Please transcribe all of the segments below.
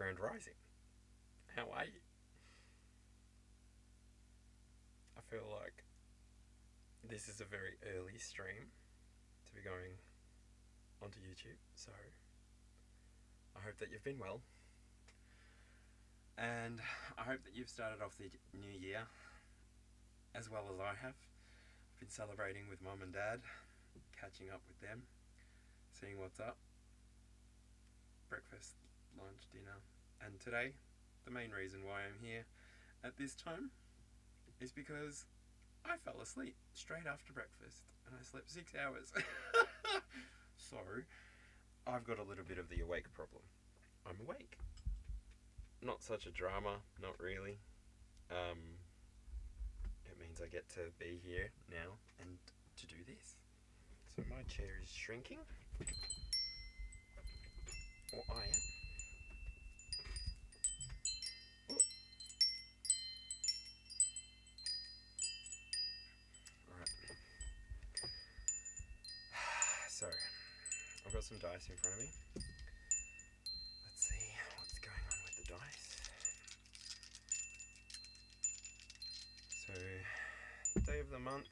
Grand Rising. How are you? I feel like this is a very early stream to be going onto YouTube, so I hope that you've been well. And I hope that you've started off the new year as well as I have. I've been celebrating with Mum and Dad, catching up with them, seeing what's up. Breakfast, lunch, dinner. And today, the main reason why I'm here at this time is because I fell asleep straight after breakfast and I slept 6 hours. So, I've got a little bit of the awake problem. I'm awake. Not such a drama, not really. It means I get to be here now and to do this. So my chair is shrinking. Or I am. Oh. Alright. So, I've got some dice in front of me. Let's see what's going on with the dice. So, day of the month,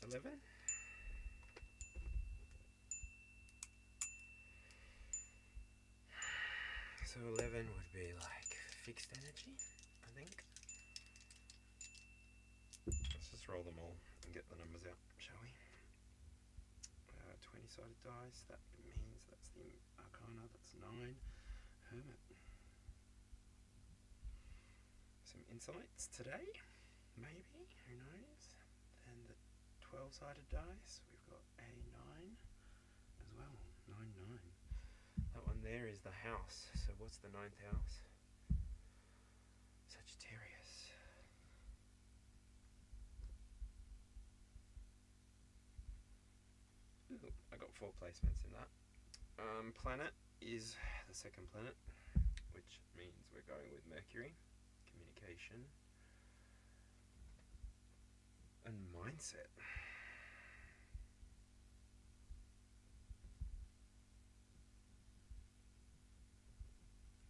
11. So 11 would be like fixed energy, I think. Let's just roll them all and get the numbers out, shall we? 20-sided dice, that means that's the arcana, that's 9. Hermit. Some insights today, maybe, who knows? Then the 12-sided dice, we've got a 9 as well, 9, 9. That one there is the house, so what's the 9th house? Sagittarius. Ooh, I got 4 placements in that. Planet is the second planet, which means we're going with Mercury. Communication and mindset.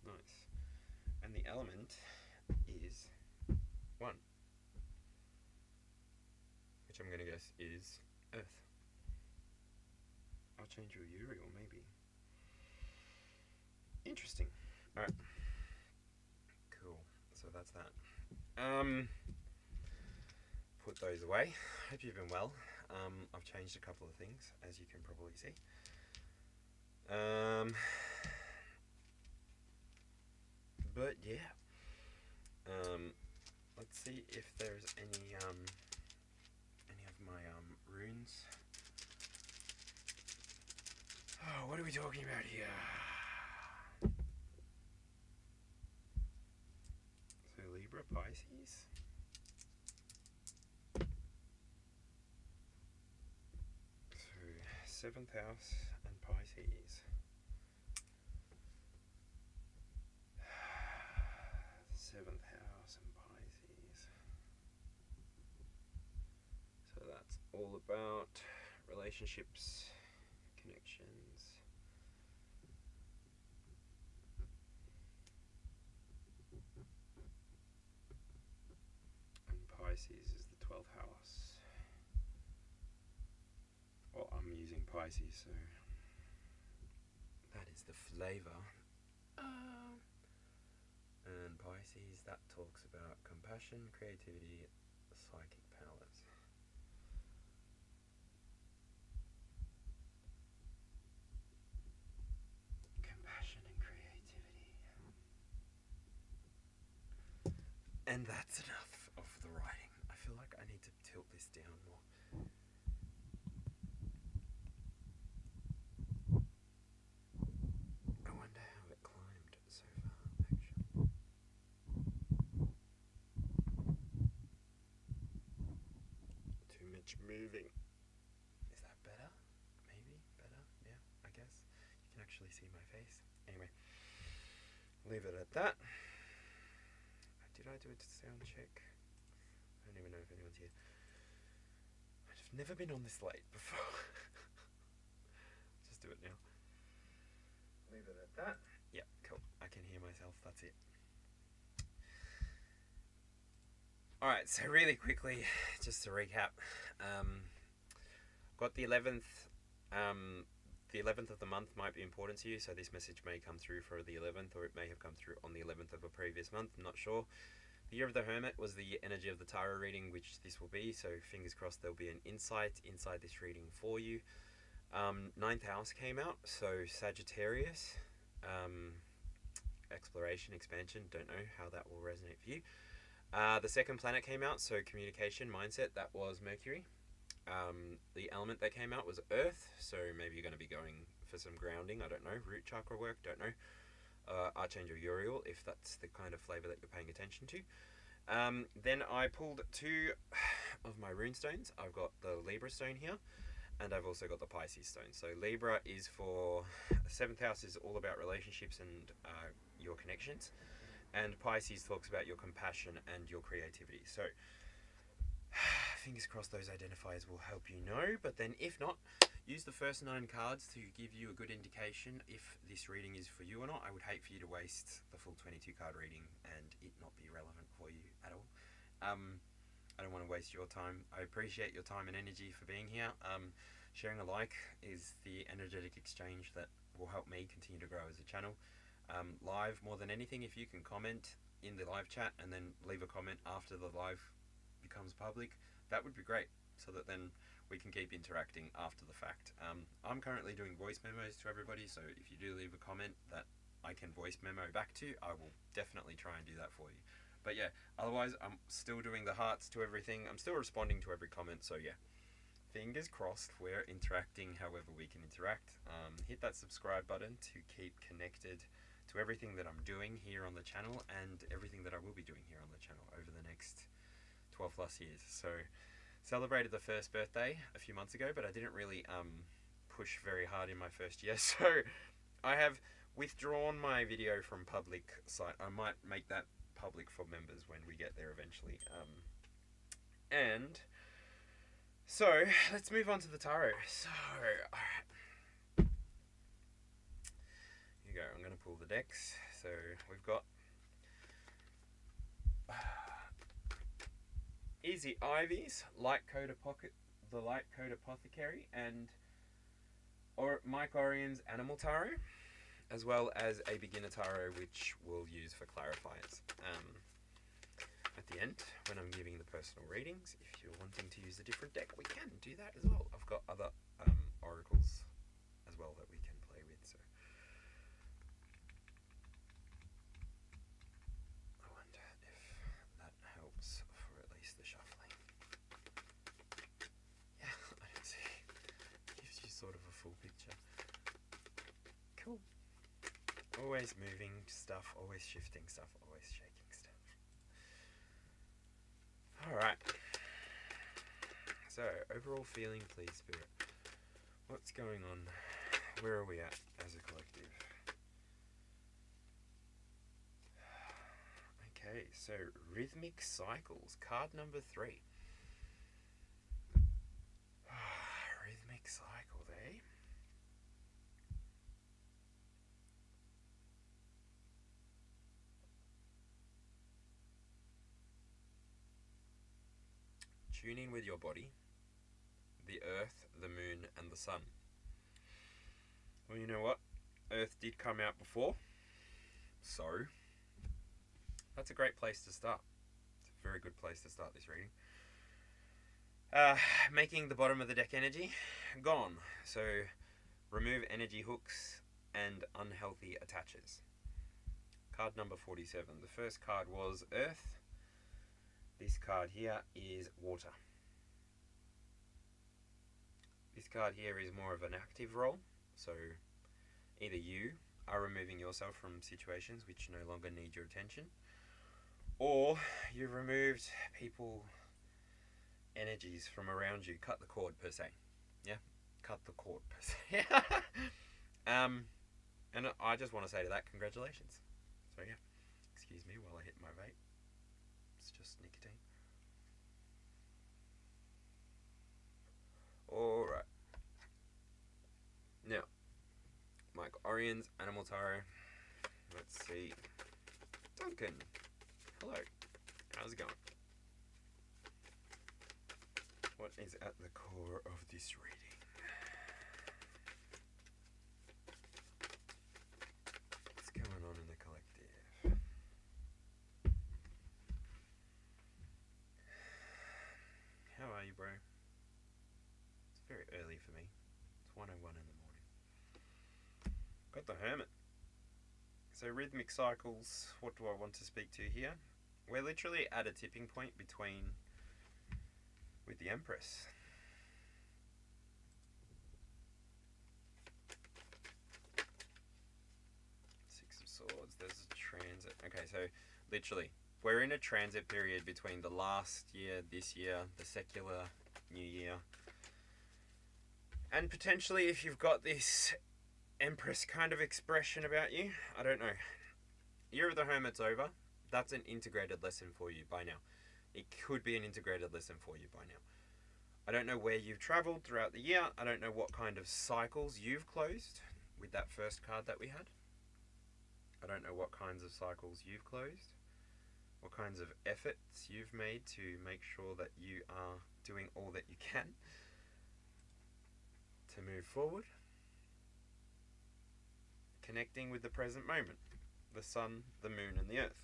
Nice. And the element is 1, which I'm going to guess is Earth. I'll change your Uriel, maybe. Interesting. Alright. Cool. So that's that. Put those away. Hope you've been well. I've changed a couple of things, as you can probably see. But yeah. Let's see if there's any of my runes. Oh, what are we talking about here? So Libra, Pisces. So 7th house and Pisces. 7th house and Pisces. So that's all about relationships, connections. And Pisces is the 12th house. Well, I'm using Pisces, so that is the flavor. And Pisces, that talks about compassion, creativity, psychic powers. Compassion and creativity. And that's enough of the writing. I feel like I need to tilt this down more. I wonder how it climbed so far, actually. Too much moving. Is that better? Maybe better? Yeah, I guess. You can actually see my face. Anyway, leave it at that. Did I do a sound check? I don't even know if anyone's here. I've never been on this late before. Just do it now. leave it at that. Yeah, cool. I can hear myself. That's it. Alright, so really quickly, just to recap, got the 11th. The 11th of the month might be important to you, so this message may come through for the 11th, or it may have come through on the 11th of a previous month. I'm not sure. The Year of the Hermit was the energy of the tarot reading, which this will be, so fingers crossed there'll be an insight inside this reading for you. 9th house came out, so Sagittarius, exploration, expansion, don't know how that will resonate for you. The second planet came out, so communication, mindset, that was Mercury. The element that came out was Earth, so maybe you're going to be going for some grounding, I don't know, root chakra work, don't know. Archangel Uriel, if that's the kind of flavour that you're paying attention to. Then I pulled 2 of my rune stones. I've got the Libra stone here, and I've also got the Pisces stone. So Libra is for, 7th house is all about relationships and your connections, and Pisces talks about your compassion and your creativity. So fingers crossed those identifiers will help you know, but then if not, use the first 9 cards to give you a good indication if this reading is for you or not. I would hate for you to waste the full 22 card reading and it not be relevant for you at all. I don't want to waste your time. I appreciate your time and energy for being here. Sharing a like is the energetic exchange that will help me continue to grow as a channel. Live, more than anything, if you can comment in the live chat and then leave a comment after the live becomes public, that would be great, so that then we can keep interacting after the fact. I'm currently doing voice memos to everybody, so if you do leave a comment that I can voice memo back to, I will definitely try and do that for you. But yeah, otherwise I'm still doing the hearts to everything. I'm still responding to every comment, so yeah. Fingers crossed we're interacting however we can interact. Hit that subscribe button to keep connected to everything that I'm doing here on the channel and everything that I will be doing here on the channel over the next 12 plus years. So celebrated the first birthday a few months ago, but I didn't really push very hard in my first year, so I have withdrawn my video from public site. I might make that public for members when we get there eventually. And so let's move on to the tarot. So alright, here you go. I'm going to pull the decks. So we've got Easy Ivies, Light Code the Light Code Apothecary, and Mike Orion's Animal Tarot, as well as a beginner tarot which we'll use for clarifiers. At the end, when I'm giving the personal readings, if you're wanting to use a different deck, we can do that as well. I've got other oracles as well that we can play with, so I wonder if that helps for at least the shuffling. Yeah, I don't see. Gives you sort of a full picture. Cool. Always moving stuff, always shifting stuff, always shaking stuff. Alright. So, overall feeling, please, Spirit. What's going on? Where are we at as a collective? Okay, so Rhythmic Cycles, card number 3. Rhythmic Cycles, eh? Tune in with your body, the earth, the moon, and the sun. Well, you know what? Earth did come out before, so that's a great place to start. It's a very good place to start this reading. Making the bottom of the deck energy gone. So remove energy hooks and unhealthy attaches. Card number 47. The first card was Earth. This card here is water. This card here is more of an active role, so either you are removing yourself from situations which no longer need your attention, or you've removed people, energies from around you. Cut the cord, per se. Yeah? Cut the cord, per se. And I just want to say to that, congratulations. So yeah, excuse me while I hit my vape. It's just nicotine. Alright. Now, Mike Orions, Animal Tarot. Let's see. Duncan. Hello. How's it going? What is at the core of this reading? What's going on in the collective? How are you, bro? It's very early for me. It's 1:01 in the morning. Got the Hermit. So rhythmic cycles, what do I want to speak to here? We're literally at a tipping point with the Empress. Six of Swords, there's a transit. Okay, so literally, we're in a transit period between the last year, this year, the secular new year. And potentially if you've got this Empress kind of expression about you, I don't know. Year of the Hermit's over. That's an integrated lesson for you by now. It could be an integrated lesson for you by now. I don't know where you've traveled throughout the year. I don't know what kind of cycles you've closed with that first card that we had. I don't know what kinds of cycles you've closed. What kinds of efforts you've made to make sure that you are doing all that you can to move forward. Connecting with the present moment. The sun, the moon, and the earth.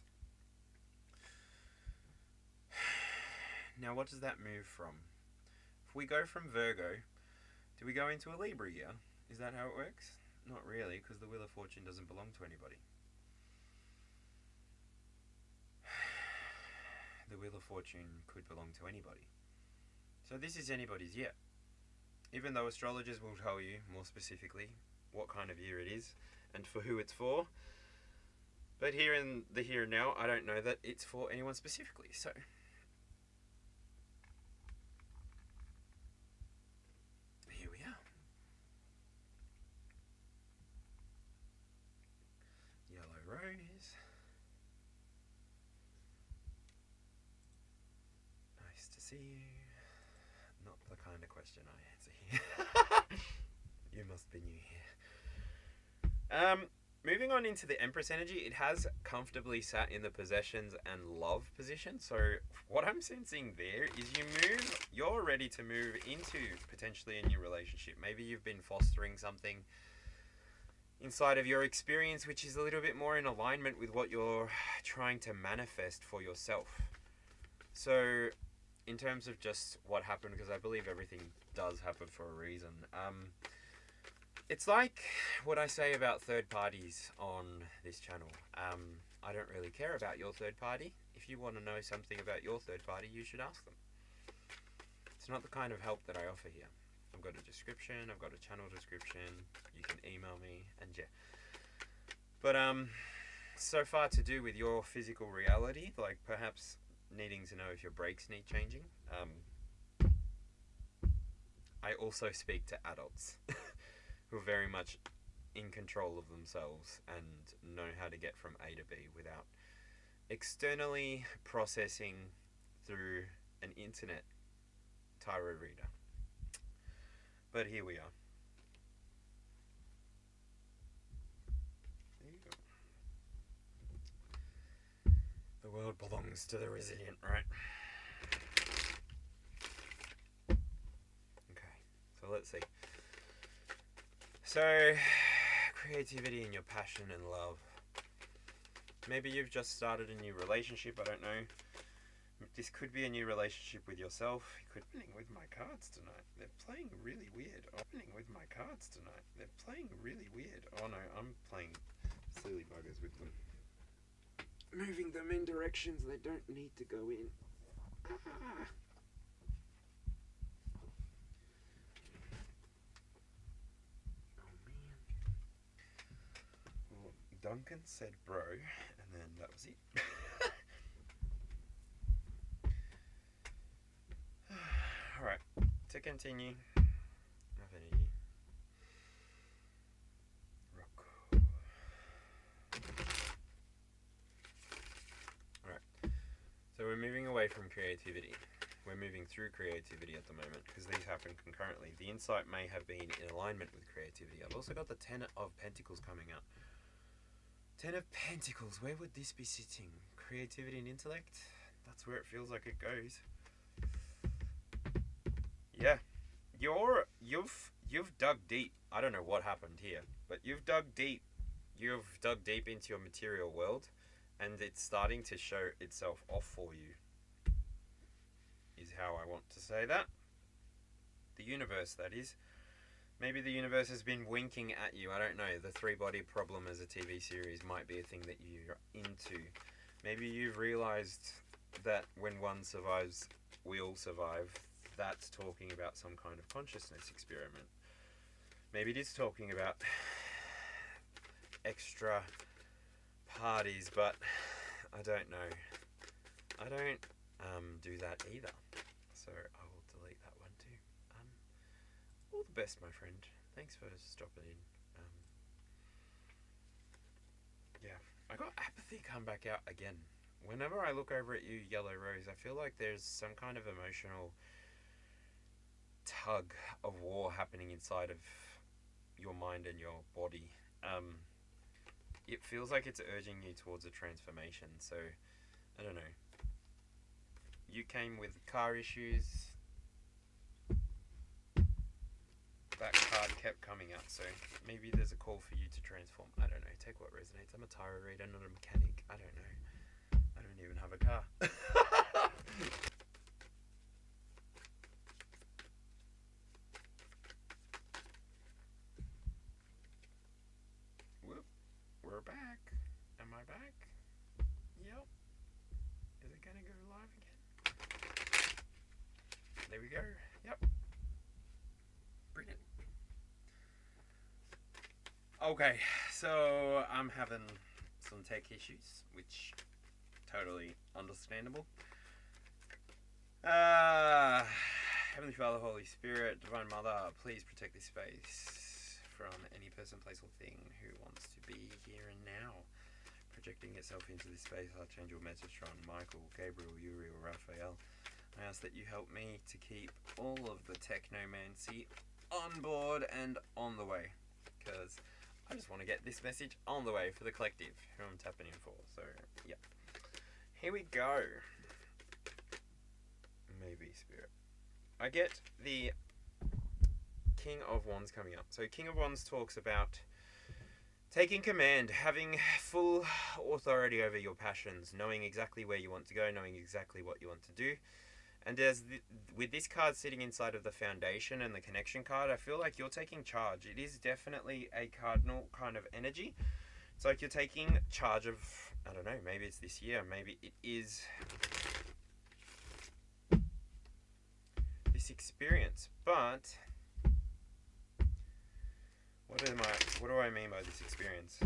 Now, what does that move from? If we go from Virgo, do we go into a Libra year? Is that how it works? Not really, because the Wheel of Fortune doesn't belong to anybody. The Wheel of Fortune could belong to anybody. So this is anybody's year. Even though astrologers will tell you more specifically what kind of year it is and for who it's for. But here in the here and now, I don't know that it's for anyone specifically. So here we are. Yellow rose. Nice to see you. Not the kind of question I answer here. You must be new here. Moving on into the Empress energy, it has comfortably sat in the possessions and love position. So what I'm sensing there is you're ready to move into potentially a new relationship. Maybe you've been fostering something inside of your experience which is a little bit more in alignment with what you're trying to manifest for yourself. So in terms of just what happened, because I believe everything does happen for a reason. It's like what I say about third parties on this channel. I don't really care about your third party. If you want to know something about your third party, you should ask them. It's not the kind of help that I offer here. I've got a description, I've got a channel description, you can email me, and yeah. But so far to do with your physical reality, like perhaps needing to know if your brakes need changing. I also speak to adults who are very much in control of themselves and know how to get from A to B without externally processing through an internet tarot reader. But here we are. There you go. The world belongs to the resilient, right? Okay, so let's see. So, creativity and your passion and love. Maybe you've just started a new relationship, I don't know. This could be a new relationship with yourself. You could be playing with my cards tonight. They're playing really weird. Opening with my cards tonight. They're playing really weird. Oh no, I'm playing silly buggers with them. Moving them in directions they don't need to go in. Ah. Duncan said bro, and then that was it. Alright, to continue. Enough energy. Rock. Alright, so we're moving away from creativity. we're moving through creativity at the moment because these happen concurrently. The insight may have been in alignment with creativity. I've also got the Ten of Pentacles coming out. Ten of Pentacles, where would this be sitting? Creativity and intellect? That's where it feels like it goes. Yeah, you've dug deep. I don't know what happened here, but you've dug deep. You've dug deep into your material world, and it's starting to show itself off for you. Is how I want to say that. The universe, that is. Maybe the universe has been winking at you. I don't know. The three-body problem as a TV series might be a thing that you're into. Maybe you've realized that when one survives, we all survive. That's talking about some kind of consciousness experiment. Maybe it is talking about extra parties, but I don't know. I don't do that either. So I will delete that one too. All the best, my friend. Thanks for stopping in. Yeah, I got apathy come back out again. Whenever I look over at you, Yellow Rose, I feel like there's some kind of emotional tug of war happening inside of your mind and your body. It feels like it's urging you towards a transformation. So, I don't know. You came with car issues. That card kept coming out, so maybe there's a call for you to transform. I don't know. Take what resonates. I'm a tarot reader, not a mechanic. I don't know. I don't even have a car. Whoop. We're back. Am I back? Yep. Is it gonna go live again? There we go. Yep. Brilliant. Okay, so I'm having some tech issues, which totally understandable. Heavenly Father, Holy Spirit, Divine Mother, please protect this space from any person, place, or thing who wants to be here and now. Projecting itself into this space, Archangel Metatron, Michael, Gabriel, Uriel, Raphael. I ask that you help me to keep all of the technomancy on board and on the way, because I just want to get this message on the way for the collective who I'm tapping in for. So, yeah. Here we go. Maybe Spirit. I get the King of Wands coming up. So, King of Wands talks about taking command, having full authority over your passions, knowing exactly where you want to go, knowing exactly what you want to do. And with this card sitting inside of the foundation and the connection card, I feel like you're taking charge. It is definitely a cardinal kind of energy. It's like you're taking charge of, I don't know, maybe it's this year, maybe it is this experience. But what do I mean by this experience?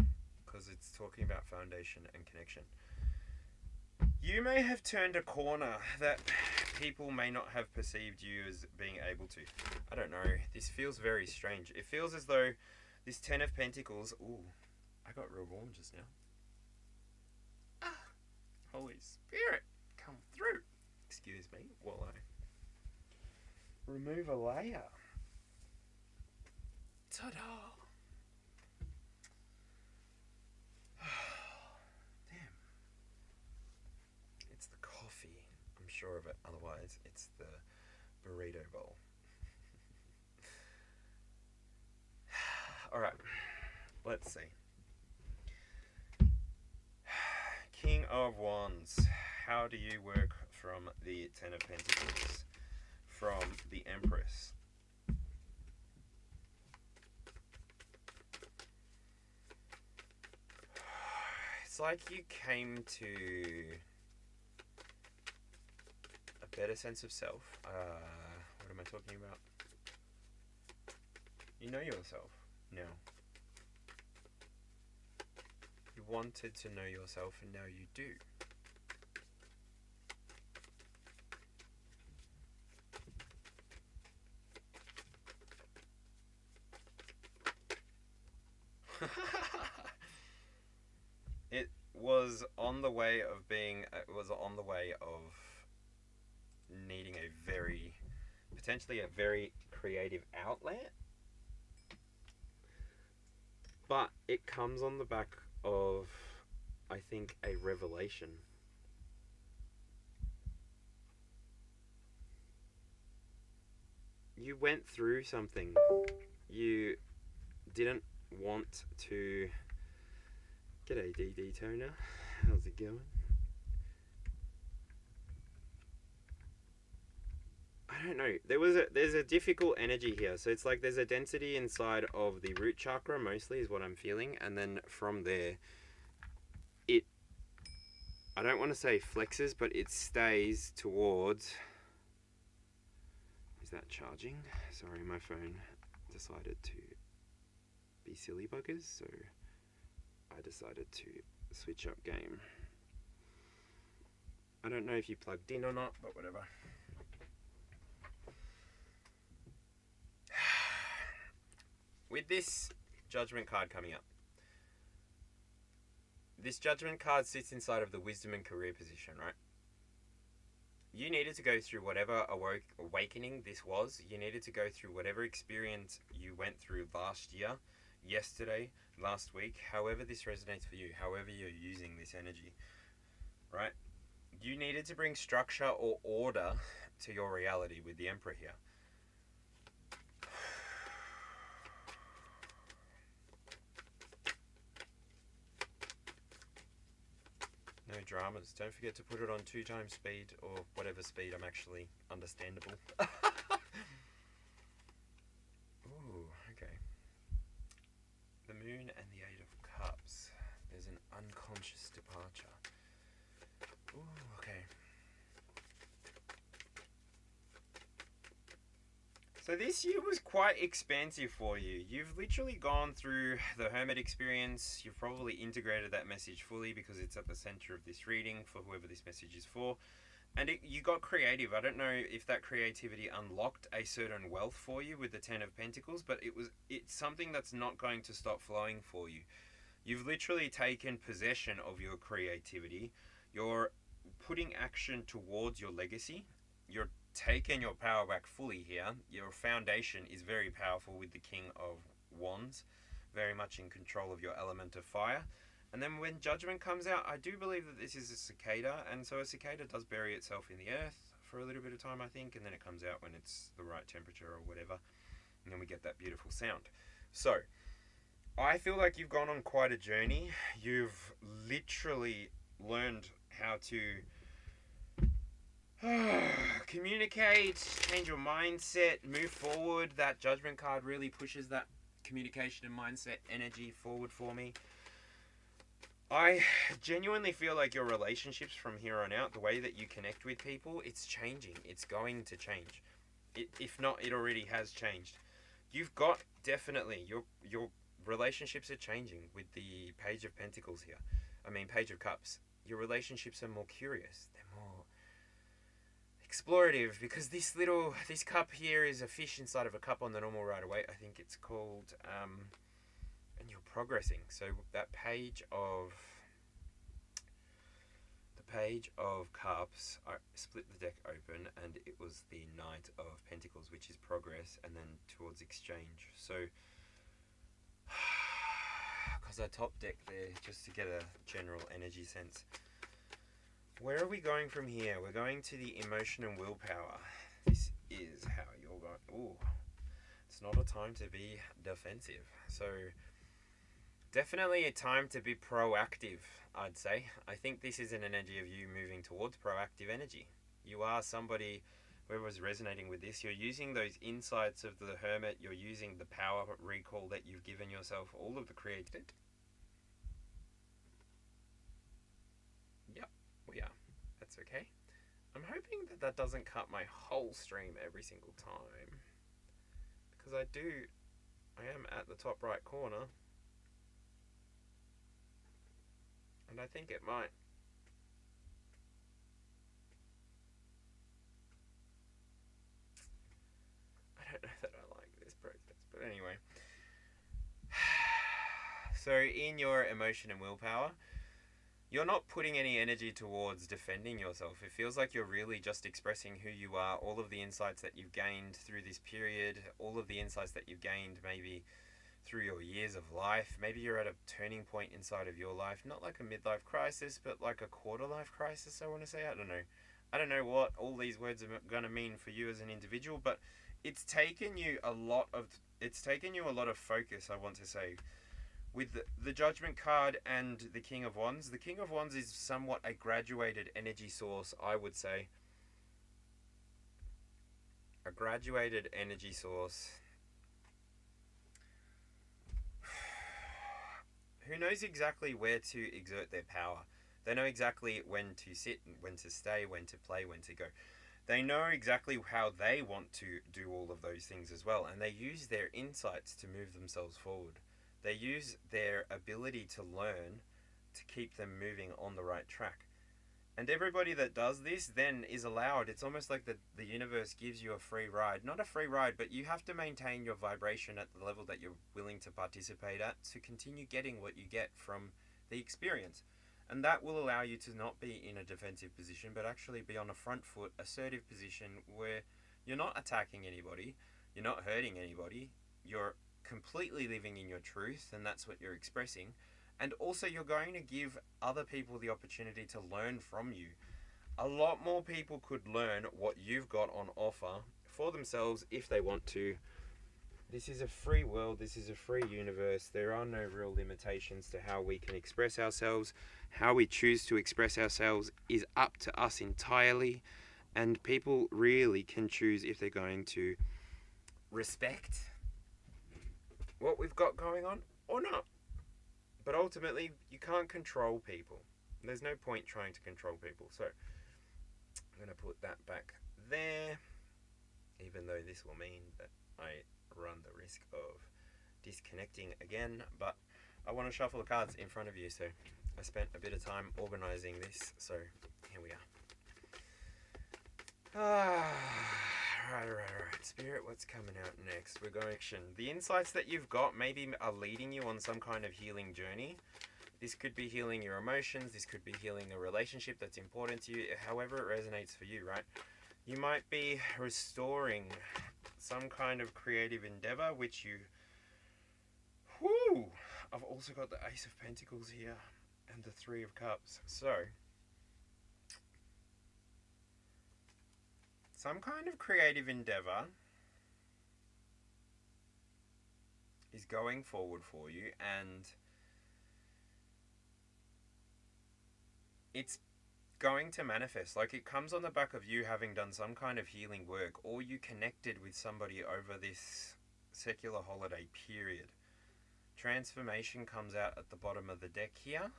Because it's talking about foundation and connection. You may have turned a corner that people may not have perceived you as being able to. I don't know. This feels very strange. It feels as though this Ten of Pentacles... Ooh, I got real warm just now. Ah, Holy Spirit, come through. Excuse me while I remove a layer. Ta-da! Sure of it, otherwise it's the burrito bowl. Alright, let's see. King of Wands, how do you work from the Ten of Pentacles? From the Empress. It's like you came to better sense of self. What am I talking about? You know yourself now. You wanted to know yourself and now you do. It was on the way of being, it was on the way of needing a potentially a very creative outlet. But it comes on the back of, I think, a revelation. You went through something. You didn't want to... G'day, DD Toner. How's it going? I don't know. There's a difficult energy here. So it's like there's a density inside of the root chakra, mostly, is what I'm feeling. And then from there, I don't want to say flexes, but it stays towards... Is that charging? Sorry, my phone decided to be silly buggers, so I decided to switch up game. I don't know if you plugged in or not, but whatever. With this judgment card coming up, this judgment card sits inside of the wisdom and career position, right? You needed to go through whatever awakening this was. You needed to go through whatever experience you went through last year, yesterday, last week, however this resonates for you, however you're using this energy, right? You needed to bring structure or order to your reality with the Emperor here. No dramas. Don't forget to put it on 2 times speed, or whatever speed I'm actually understandable. Ooh, okay. The Moon and the 8 of Cups. There's an unconscious departure. Ooh, okay. So this year was quite expansive for you. You've literally gone through the Hermit experience. You've probably integrated that message fully because it's at the center of this reading for whoever this message is for. And you got creative. I don't know if that creativity unlocked a certain wealth for you with the 10 of Pentacles, but it's something that's not going to stop flowing for you. You've literally taken possession of your creativity. You're putting action towards your legacy. You're taking your power back fully here. Your foundation is very powerful with the King of Wands, very much in control of your element of fire. And then when Judgment comes out, I do believe that this is a cicada, and so a cicada does bury itself in the earth for a little bit of time, I think, and then it comes out when it's the right temperature or whatever, and then we get that beautiful sound. So I feel like you've gone on quite a journey. You've literally learned how to communicate, change your mindset, move forward. That Judgment card really pushes that communication and mindset energy forward for me. I genuinely feel like your relationships from here on out, the way that you connect with people, it's changing. It's going to change. If not, it already has changed. You've got, definitely, your relationships are changing with the Page of Pentacles here. I mean, Page of Cups. Your relationships are more curious. They're more explorative, because this cup here is a fish inside of a cup on the normal right away. I think it's called, and you're progressing. So that Page of Cups, I split the deck open, and it was the Knight of Pentacles, which is progress, and then towards exchange. So, because I top deck there just to get a general energy sense. Where are we going from here? We're going to the emotion and willpower. This is how you're going. Ooh, it's not a time to be defensive. So definitely a time to be proactive, I'd say. I think this is an energy of you moving towards proactive energy. You are somebody, whoever's resonating with this, you're using those insights of the Hermit, you're using the power recall that you've given yourself, all of the created. Yep, we are. That's okay. I'm hoping that that doesn't cut my whole stream every single time, because I am at the top right corner. And I think it might. I don't know that I like this process, but anyway. So in your emotion and willpower, you're not putting any energy towards defending yourself. It feels like you're really just expressing who you are, all of the insights that you've gained through this period, all of the insights that you've gained maybe through your years of life. Maybe you're at a turning point inside of your life, not like a midlife crisis, but like a quarter life crisis, I want to say. I don't know. I don't know what all these words are going to mean for you as an individual, but it's taken you a lot of focus, I want to say. With the Judgment card and the King of Wands, the King of Wands is somewhat a graduated energy source, I would say. A graduated energy source. Who knows exactly where to exert their power. They know exactly when to sit, when to stay, when to play, when to go. They know exactly how they want to do all of those things as well, and they use their insights to move themselves forward. They use their ability to learn to keep them moving on the right track. And everybody that does this then is allowed. It's almost like the universe gives you a free ride. Not a free ride, but you have to maintain your vibration at the level that you're willing to participate at to continue getting what you get from the experience. And that will allow you to not be in a defensive position, but actually be on a front foot, assertive position where you're not attacking anybody, you're not hurting anybody, you're completely living in your truth, and that's what you're expressing. And also you're going to give other people the opportunity to learn from you. A lot more people could learn what you've got on offer for themselves if they want to. This is a free world, this is a free universe. There are no real limitations to how we can express ourselves. How we choose to express ourselves is up to us entirely, and people really can choose if they're going to respect what we've got going on or not. But ultimately, you can't control people. There's no point trying to control people. So, I'm going to put that back there, even though this will mean that I run the risk of disconnecting again. But I want to shuffle the cards in front of you, so I spent a bit of time organizing this. So, here we are. Right. Spirit, what's coming out next? We're going action. The insights that you've got maybe are leading you on some kind of healing journey. This could be healing your emotions. This could be healing a relationship that's important to you. However it resonates for you, right? You might be restoring some kind of creative endeavor, which you... Whoo! I've also got the Ace of Pentacles here and the Three of Cups. So... some kind of creative endeavor is going forward for you, and it's going to manifest. Like, it comes on the back of you having done some kind of healing work, or you connected with somebody over this secular holiday period. Transformation comes out at the bottom of the deck here.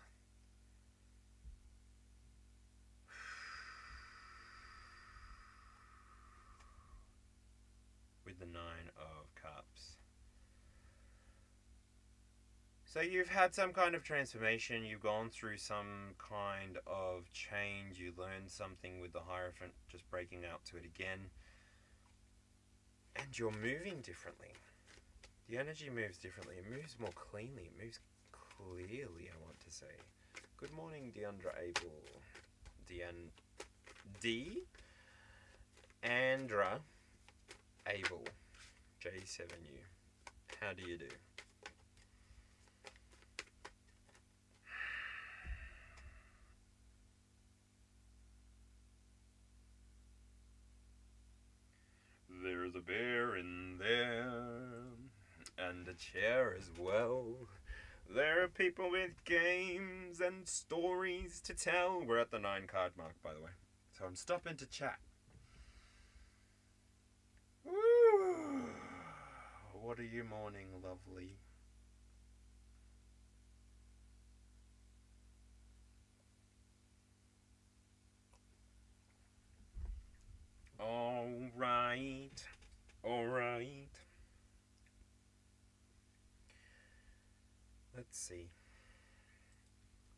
With the Nine of Cups. So you've had some kind of transformation, you've gone through some kind of change, you learned something with the Hierophant, just breaking out to it again. And you're moving differently. The energy moves differently, it moves more cleanly, it moves clearly, I want to say. Good morning, Deandra Abel. Deandra Abel, J7U. How do you do? There's a bear in there, and a chair as well. There are people with games and stories to tell. We're at the 9 card mark, by the way. So I'm stopping to chat. Woo! What are you mourning, lovely? All right. Let's see.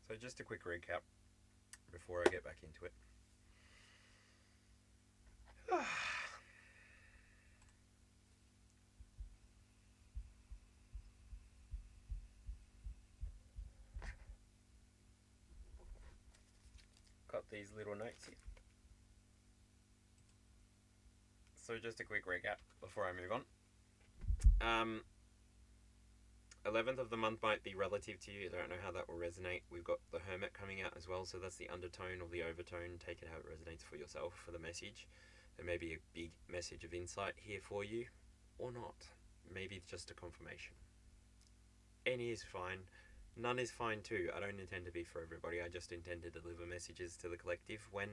So just a quick recap before I get back into it. these little notes here. So just a quick recap before I move on. 11th of the month might be relative to you. I don't know how that will resonate. We've got the Hermit coming out as well, so that's the undertone or the overtone. Take it how it resonates for yourself for the message. There may be a big message of insight here for you, or not. Maybe it's just a confirmation. Any is fine. None is fine too. I don't intend to be for everybody. I just intend to deliver messages to the collective when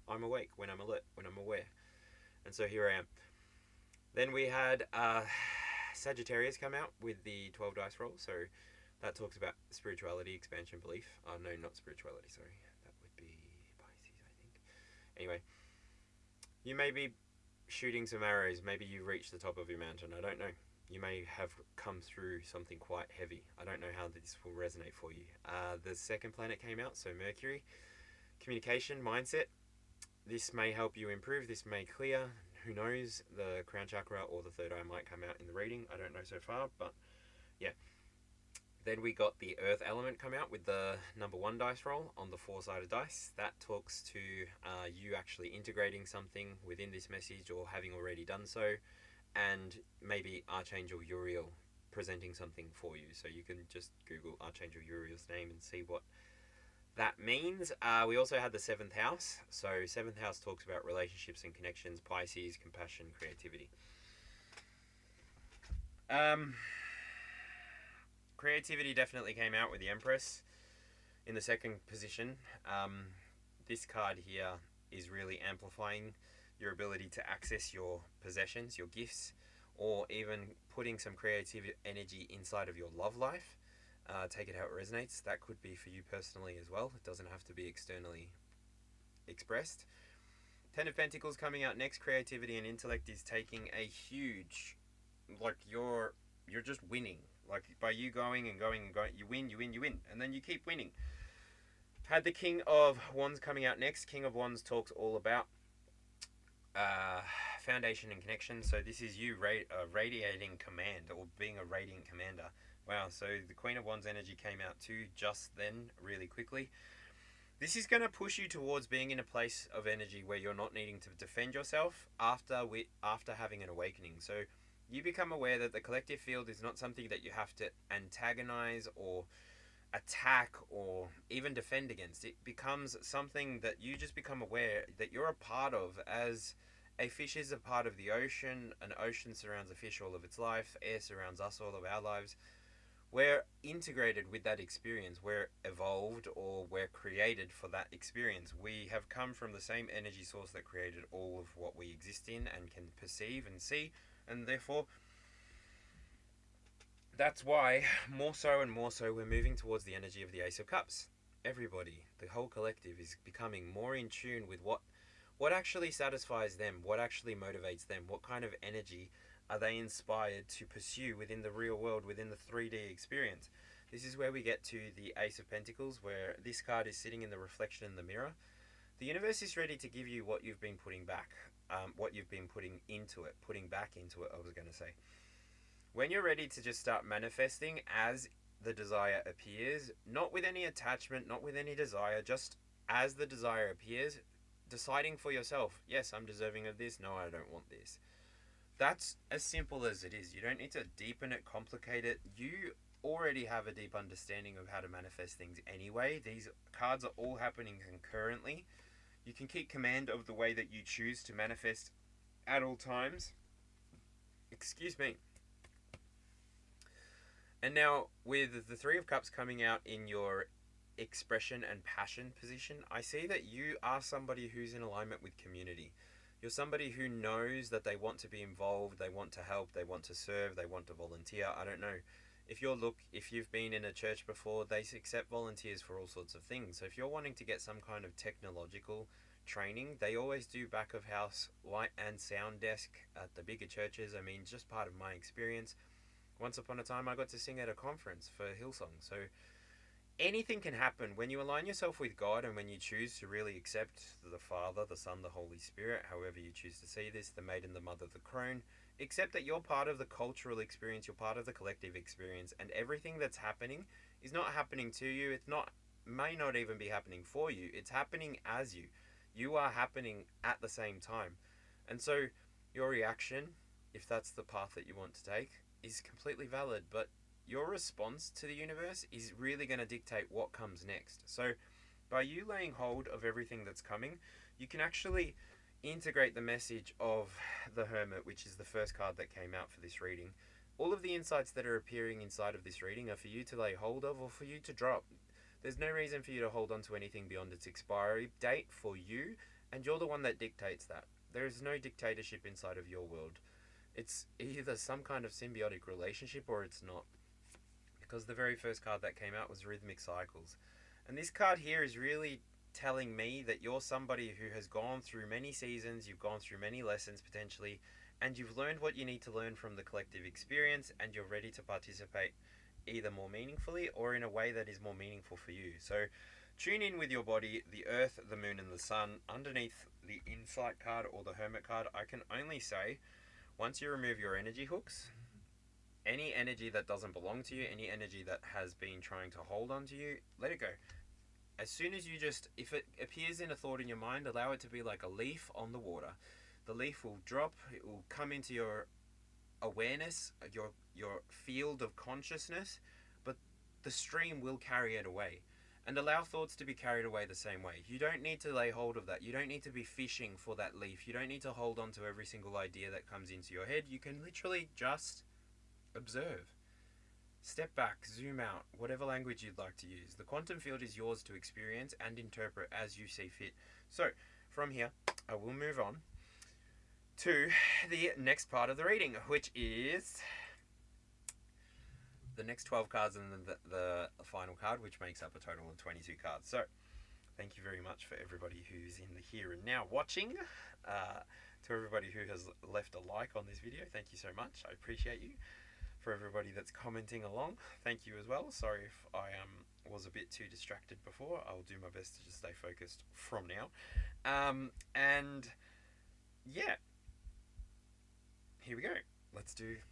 I'm awake, when I'm alert, when I'm aware. And so here I am. Then we had Sagittarius come out with the 12 dice roll. So that talks about spirituality, expansion, belief. No, not spirituality, sorry. That would be Pisces, I think. Anyway, you may be shooting some arrows. Maybe you reached the top of your mountain. I don't know. You may have come through something quite heavy. I don't know how this will resonate for you. The second planet came out, so Mercury. Communication, mindset. This may help you improve. This may clear. Who knows? The crown chakra or the third eye might come out in the reading. I don't know so far, but yeah. Then we got the earth element come out with the number 1 dice roll on the 4-sided dice. That talks to you actually integrating something within this message or having already done so. And maybe Archangel Uriel presenting something for you. So you can just Google Archangel Uriel's name and see what that means. We also had the 7th house. So 7th house talks about relationships and connections, Pisces, compassion, creativity. Creativity definitely came out with the Empress in the second position. This card here is really amplifying your ability to access your possessions, your gifts, or even putting some creative energy inside of your love life. Take it how it resonates. That could be for you personally as well. It doesn't have to be externally expressed. 10 of Pentacles coming out next. Creativity and intellect is taking a huge, like you're just winning. Like by you going and going and going, you win, and then you keep winning. Had the King of Wands coming out next. King of Wands talks all about foundation and connection. So this is you radiating command or being a radiant commander. Wow, so the Queen of Wands energy came out too just then, really quickly. This is going to push you towards being in a place of energy where you're not needing to defend yourself after having an awakening. So you become aware that the collective field is not something that you have to antagonize or attack or even defend against. It becomes something that you just become aware that you're a part of, as a fish is a part of the ocean. An ocean surrounds a fish all of its life. Air surrounds us all of our lives. We're integrated with that experience. We're evolved, or we're created for that experience. We have come from the same energy source that created all of what we exist in and can perceive and see, and therefore that's why more so and more so we're moving towards the energy of the Ace of Cups. Everybody, the whole collective, is becoming more in tune with what actually satisfies them, what actually motivates them, what kind of energy are they inspired to pursue within the real world, within the 3D experience. This is where we get to the Ace of Pentacles, where this card is sitting in the reflection in the mirror. The universe is ready to give you what you've been putting back, what you've been putting back into it, I was going to say. When you're ready to just start manifesting as the desire appears, not with any attachment, not with any desire, just as the desire appears, deciding for yourself, yes, I'm deserving of this, no, I don't want this. That's as simple as it is. You don't need to deepen it, complicate it. You already have a deep understanding of how to manifest things anyway. These cards are all happening concurrently. You can keep command of the way that you choose to manifest at all times. Excuse me. And now, with the Three of Cups coming out in your expression and passion position, I see that you are somebody who's in alignment with community. You're somebody who knows that they want to be involved, they want to help, they want to serve, they want to volunteer. I don't know. If you've been in a church before, they accept volunteers for all sorts of things. So if you're wanting to get some kind of technological training, they always do back of house light and sound desk at the bigger churches. I mean, just part of my experience. Once upon a time, I got to sing at a conference for Hillsong. So anything can happen when you align yourself with God, and when you choose to really accept the Father, the Son, the Holy Spirit, however you choose to see this, the Maiden, the Mother, the Crone. Accept that you're part of the cultural experience, you're part of the collective experience, and everything that's happening is not happening to you. It's not may not even be happening for you. It's happening as you. You are happening at the same time. And so your reaction, if that's the path that you want to take, is completely valid. But your response to the universe is really going to dictate what comes next. So by you laying hold of everything that's coming, you can actually integrate the message of the Hermit, which is the first card that came out for this reading. All of the insights that are appearing inside of this reading are for you to lay hold of or for you to drop. There's no reason for you to hold on to anything beyond its expiry date for you, and you're the one that dictates that. There is no dictatorship inside of your world. It's either some kind of symbiotic relationship or it's not. Because the very first card that came out was Rhythmic Cycles. And this card here is really telling me that you're somebody who has gone through many seasons, you've gone through many lessons potentially, and you've learned what you need to learn from the collective experience, and you're ready to participate either more meaningfully or in a way that is more meaningful for you. So tune in with your body, the earth, the moon, and the sun. Underneath the insight card or the hermit card, I can only say, once you remove your energy hooks, any energy that doesn't belong to you, any energy that has been trying to hold on to you, let it go. As soon as you just, if it appears in a thought in your mind, allow it to be like a leaf on the water. The leaf will drop, it will come into your awareness, your field of consciousness, but the stream will carry it away. And allow thoughts to be carried away the same way. You don't need to lay hold of that. You don't need to be fishing for that leaf. You don't need to hold on to every single idea that comes into your head. You can literally just observe. Step back, zoom out, whatever language you'd like to use. The quantum field is yours to experience and interpret as you see fit. So, from here, I will move on to the next part of the reading, which is the next 12 cards and then the final card, which makes up a total of 22 cards. So, thank you very much for everybody who's in the here and now watching. To everybody who has left a like on this video, thank you so much. I appreciate you. For everybody that's commenting along, thank you as well. Sorry if I was a bit too distracted before. I'll do my best to just stay focused from now. And yeah, here we go. Let's do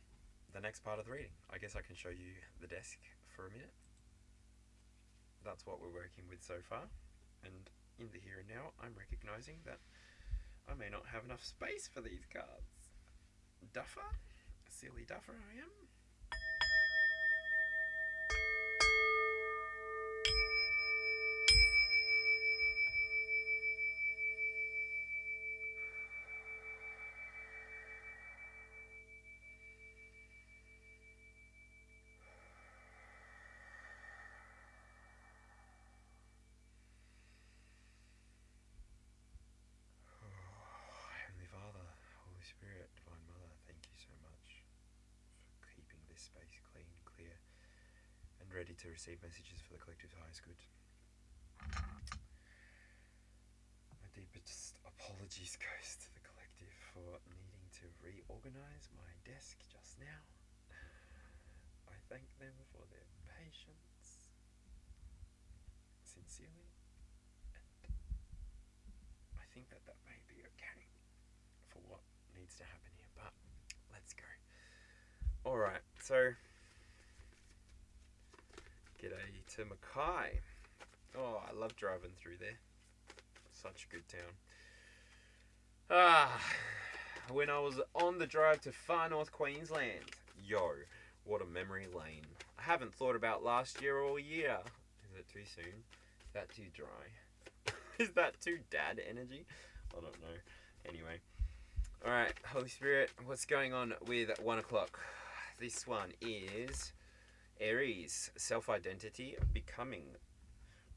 the next part of the reading. I guess I can show you the desk for a minute. That's what we're working with so far. And in the here and now, I'm recognizing that I may not have enough space for these cards. Duffer, silly duffer I am. Spirit, Divine Mother, thank you so much for keeping this space clean, clear, and ready to receive messages for the collective's highest good. My deepest apologies goes to the collective for needing to reorganize my desk just now. I thank them for their patience, sincerely, and I think that may be okay for what needs to happen here, but let's go. Alright, so g'day to Mackay. Oh, I love driving through there. Such a good town. When I was on the drive to far north Queensland. Yo, what a memory lane. I haven't thought about last year all year. Is it too soon? Is that too dry? Is that too dad energy? I don't know. Anyway. Alright, Holy Spirit, what's going on with 1 o'clock? This one is Aries, self-identity, becoming.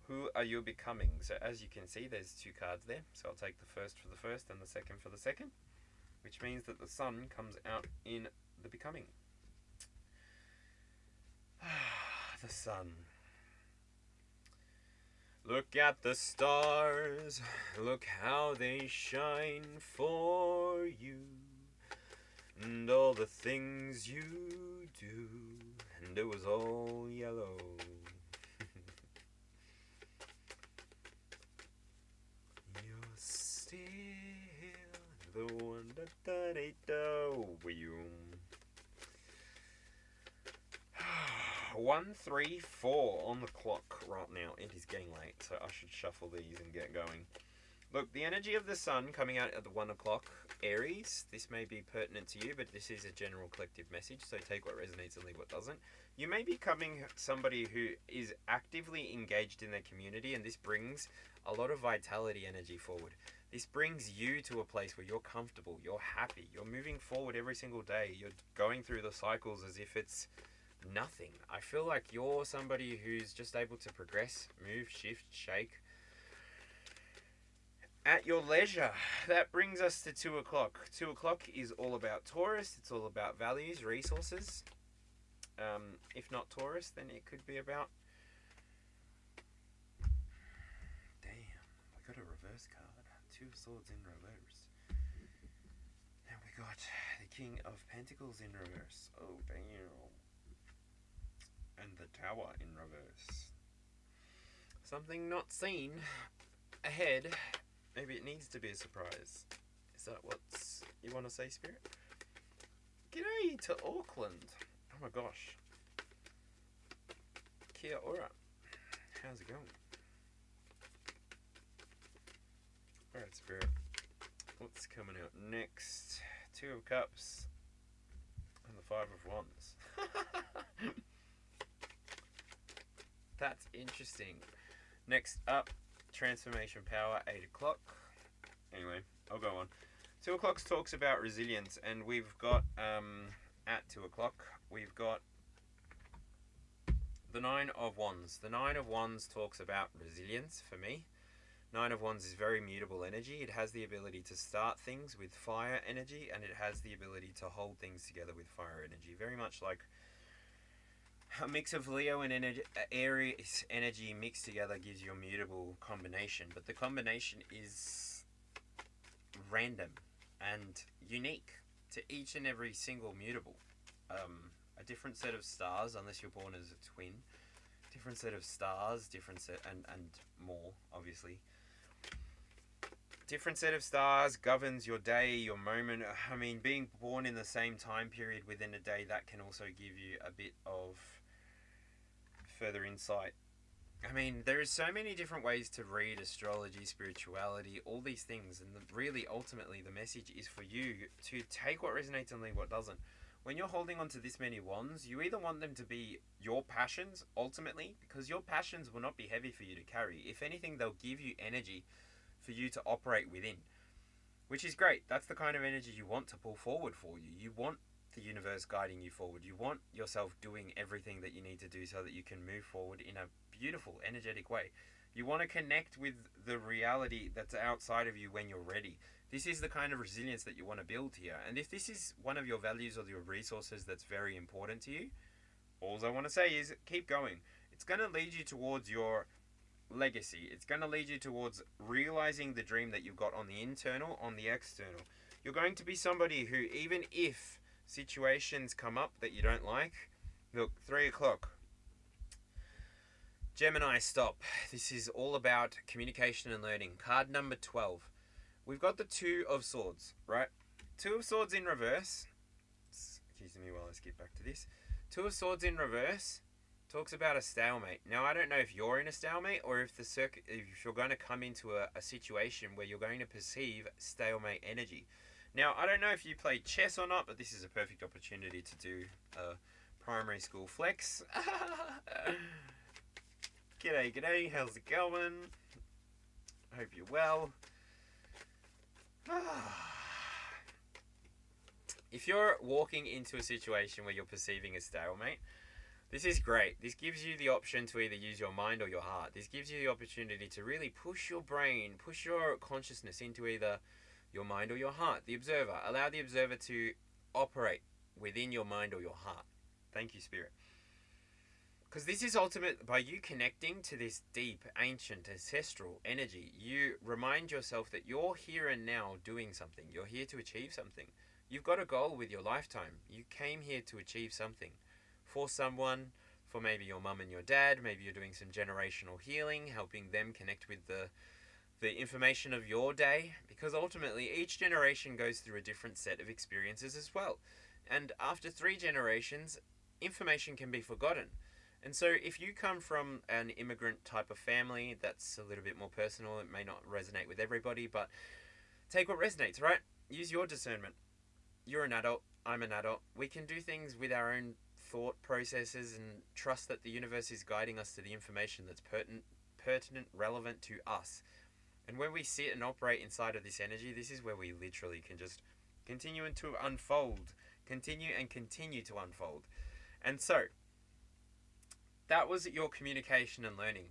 Who are you becoming? So as you can see, there's 2 cards there. So I'll take the first for the first and the second for the second, which means that the sun comes out in the becoming. The sun. Look at the stars, look how they shine for you, and all the things you do, and it was all yellow. You're still the one that 1:34 on the clock right now. It is getting late, so I should shuffle these and get going. Look, the energy of the sun coming out at the 1 o'clock, Aries, this may be pertinent to you, but this is a general collective message, so take what resonates and leave what doesn't. You may be becoming somebody who is actively engaged in their community, and this brings a lot of vitality energy forward. This brings you to a place where you're comfortable, you're happy, you're moving forward every single day, you're going through the cycles as if it's nothing. I feel like you're somebody who's just able to progress, move, shift, shake at your leisure. That brings us to 2 o'clock. 2 o'clock is all about Taurus. It's all about values, resources. If not Taurus, then it could be about... Damn, we got a reverse card. 2 of Swords in reverse. And we got the King of Pentacles in reverse. Oh, damn. And the Tower in reverse. Something not seen ahead. Maybe it needs to be a surprise. Is that what you want to say, Spirit? G'day to Auckland. Oh my gosh. Kia ora. How's it going? Alright, Spirit. What's coming out next? 2 of Cups. And the 5 of Wands. That's interesting. Next up, Transformation Power, 8 o'clock. Anyway, I'll go on. 2 o'clock talks about resilience, and we've got, at 2 o'clock, we've got the 9 of Wands. The 9 of Wands talks about resilience for me. 9 of Wands is very mutable energy. It has the ability to start things with fire energy, and it has the ability to hold things together with fire energy. Very much like a mix of Leo and Aries energy mixed together gives you a mutable combination, but the combination is random and unique to each and every single mutable. A different set of stars, unless you're born as a twin. Different set of stars, different set, and more, obviously. Different set of stars governs your day, your moment. I mean, being born in the same time period within a day, that can also give you a bit of further insight. I mean, there is so many different ways to read astrology, spirituality, all these things, and really, ultimately, the message is for you to take what resonates and leave what doesn't. When you're holding on to this many wands, you either want them to be your passions, ultimately, because your passions will not be heavy for you to carry. If anything, they'll give you energy for you to operate within, which is great. That's the kind of energy you want to pull forward for you. You want the universe guiding you forward. You want yourself doing everything that you need to do so that you can move forward in a beautiful, energetic way. You want to connect with the reality that's outside of you when you're ready. This is the kind of resilience that you want to build here. And if this is one of your values or your resources that's very important to you, all I want to say is keep going. It's going to lead you towards your legacy. It's going to lead you towards realizing the dream that you've got on the internal, on the external. You're going to be somebody who, even if situations come up that you don't like, look, 3 o'clock. Gemini, stop. This is all about communication and learning. Card number 12. We've got the 2 of Swords, right? 2 of Swords in reverse. Excuse me while I skip back to this. 2 of Swords in reverse talks about a stalemate. Now, I don't know if you're in a stalemate or if if you're going to come into a situation where you're going to perceive stalemate energy. Now, I don't know if you play chess or not, but this is a perfect opportunity to do a primary school flex. G'day, how's it going? Hope you're well. If you're walking into a situation where you're perceiving a stalemate, this is great. This gives you the option to either use your mind or your heart. This gives you the opportunity to really push your brain, push your consciousness into either your mind or your heart. The observer. Allow the observer to operate within your mind or your heart. Thank you, Spirit. Because this is ultimate. By you connecting to this deep, ancient, ancestral energy, you remind yourself that you're here and now doing something. You're here to achieve something. You've got a goal with your lifetime. You came here to achieve something. For someone, for maybe your mum and your dad, maybe you're doing some generational healing, helping them connect with the information of your day, because ultimately each generation goes through a different set of experiences as well. And after 3 generations, information can be forgotten. And so if you come from an immigrant type of family, that's a little bit more personal. It may not resonate with everybody, but take what resonates, right? Use your discernment. You're an adult. I'm an adult. We can do things with our own thought processes and trust that the universe is guiding us to the information that's pertinent, relevant to us. And when we sit and operate inside of this energy, this is where we literally can just continue to unfold. Continue to unfold. And so, that was your communication and learning.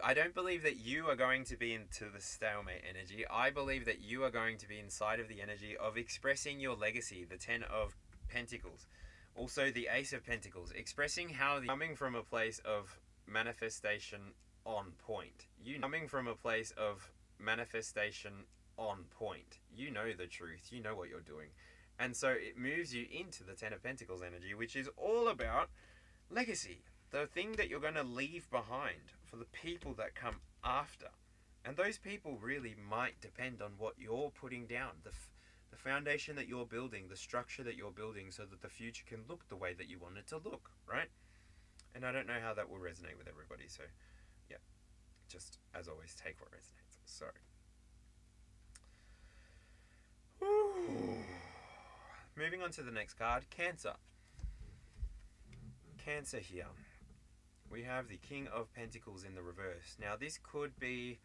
I don't believe that you are going to be into the stalemate energy. I believe that you are going to be inside of the energy of expressing your legacy, the 10 of Pentacles. Also the Ace of Pentacles, expressing how coming from a place of manifestation on point. Coming from a place of manifestation on point. You know the truth. You know what you're doing. And so it moves you into the 10 of Pentacles energy, which is all about legacy. The thing that you're going to leave behind for the people that come after. And those people really might depend on what you're putting down. The foundation that you're building, the structure that you're building so that the future can look the way that you want it to look, right? And I don't know how that will resonate with everybody, so yeah. Just, as always, take what resonates. Sorry. Ooh. Moving on to the next card, Cancer. Cancer here. We have the King of Pentacles in the reverse. Now this could be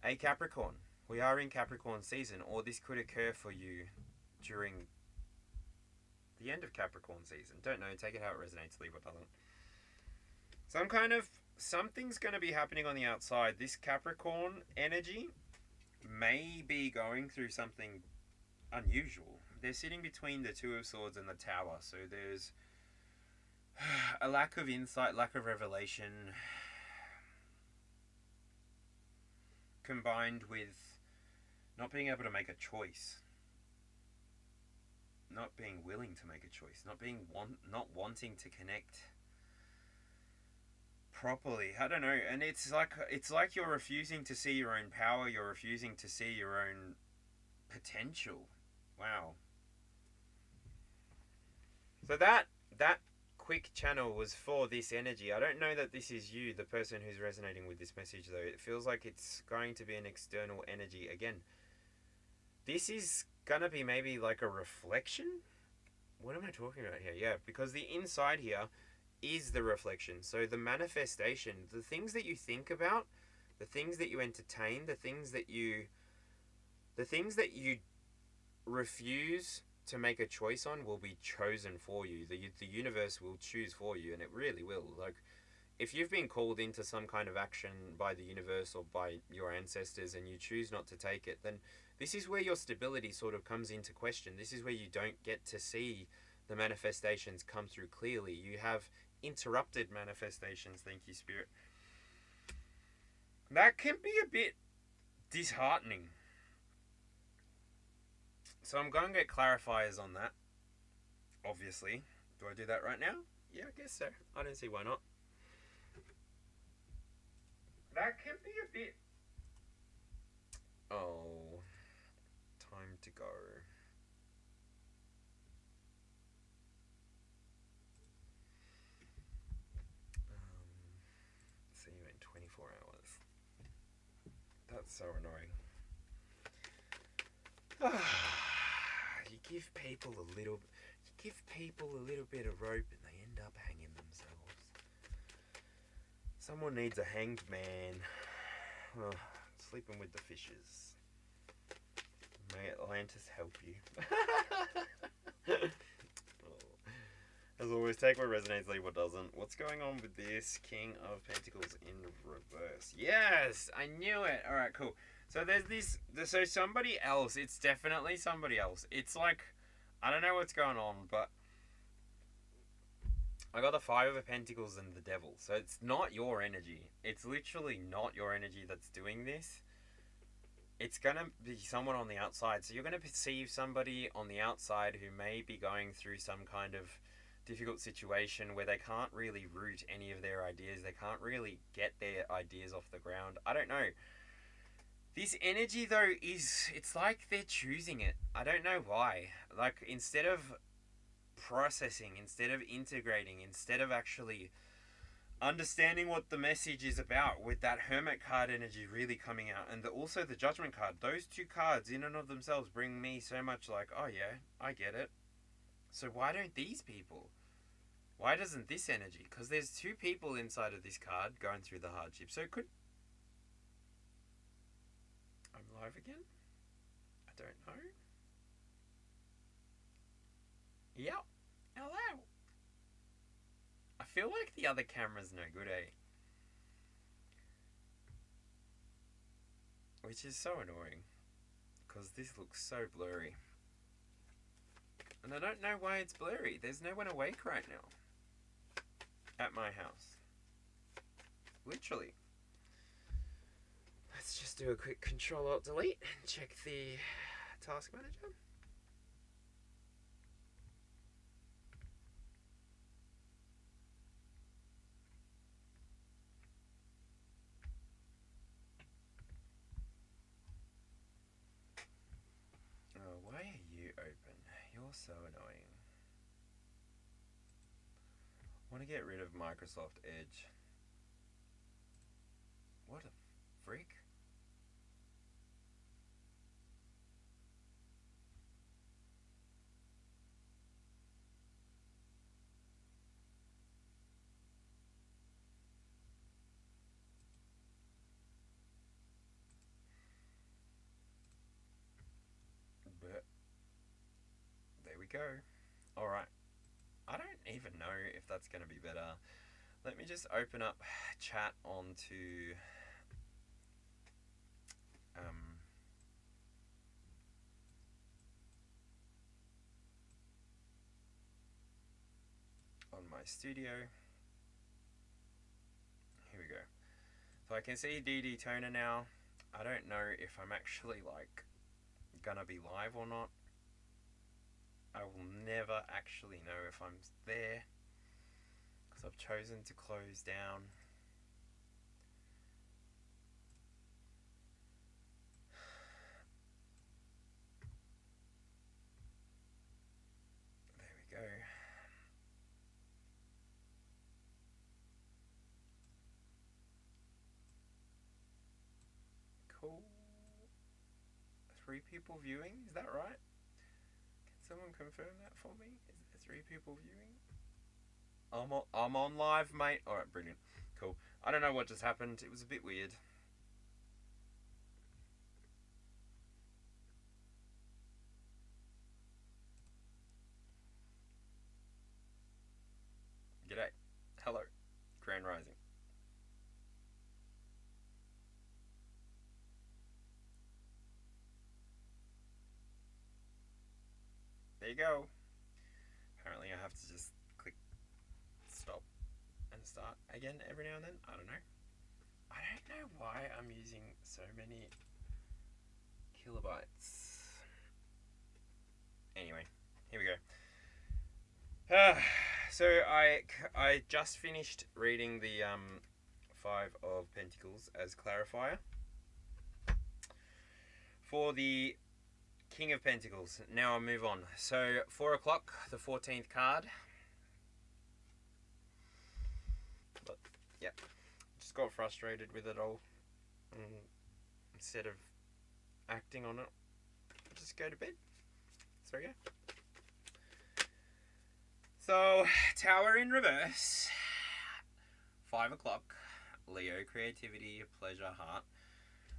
a Capricorn. We are in Capricorn season, or this could occur for you during the end of Capricorn season. Don't know, take it how it resonates, leave what doesn't. Something's going to be happening on the outside. This Capricorn energy may be going through something unusual. They're sitting between the Two of Swords and the Tower, so there's a lack of insight, lack of revelation, combined with not being able to make a choice, not being willing to make a choice, not wanting to connect properly. I don't know, and it's like you're refusing to see your own power. You're refusing to see your own potential. Wow. So that quick channel was for this energy. I don't know that this is you, the person who's resonating with this message, though. It feels like it's going to be an external energy. Again, this is gonna be maybe like a reflection. What am I talking about here? Yeah, because the inside here is the reflection. So the manifestation, the things that you think about, the things that you entertain, the things that you refuse to make a choice on will be chosen for you. The universe will choose for you, and it really will. Like, if you've been called into some kind of action by the universe or by your ancestors and you choose not to take it, then this is where your stability sort of comes into question. This is where you don't get to see the manifestations come through clearly. You have interrupted manifestations, thank you, Spirit. That can be a bit disheartening. So I'm going to get clarifiers on that, obviously. Do I do that right now? Yeah, I guess so. I don't see why not. That can be a bit... Oh, time to go. See you in 24 hours. That's so annoying. You give people a little bit of rope and they end up hanging themselves. Someone needs a hanged man. Sleeping with the fishes. May Atlantis help you. As always, take what resonates, leave what doesn't. What's going on with this King of Pentacles in reverse? Yes, I knew it. All right, cool. So there's this, so somebody else, it's definitely somebody else. It's like, I don't know what's going on, but I got the Five of Pentacles and the Devil. So it's not your energy. It's literally not your energy that's doing this. It's going to be someone on the outside. So you're going to perceive somebody on the outside who may be going through some kind of difficult situation where they can't really root any of their ideas. They can't really get their ideas off the ground. I don't know. This energy, though, it's like they're choosing it. I don't know why. Like, instead of processing, instead of integrating, instead of actually understanding what the message is about with that Hermit card energy really coming out, and also the Judgment card. Those two cards in and of themselves bring me so much like, oh yeah, I get it. So why don't these people? Why doesn't this energy? Because there's two people inside of this card going through the hardship. So it could... I'm live again? I don't know. Yep. Hello. I feel like the other camera's no good, eh? Which is so annoying. Because this looks so blurry. And I don't know why it's blurry. There's no one awake right now. At my house. Literally. Let's just do a quick Control-Alt-Delete and check the task manager. Oh, why are you open? You're so annoying. I want to get rid of Microsoft Edge. What a freak. But there we go. Alright. I don't even know if that's going to be better. Let me just open up chat onto on my studio. Here we go. So I can see DD Toner now. I don't know if I'm actually like gonna be live or not. I will never actually know if I'm there because I've chosen to close down. There we go. Cool. 3 people viewing, is that right? Someone confirm that for me? Is there 3 people viewing? I'm on live, mate. Alright, brilliant. Cool. I don't know what just happened. It was a bit weird. G'day. Hello. Grand Rising. There you go. Apparently I have to just click stop and start again every now and then. I don't know. I don't know why I'm using so many kilobytes. Anyway, here we go. So I just finished reading the 5 of Pentacles as clarifier for the King of Pentacles. Now I'll move on. So 4 o'clock, the 14th card. But yeah, just got frustrated with it all. Instead of acting on it, just go to bed. So yeah. So Tower in reverse. 5 o'clock. Leo, creativity, pleasure, heart.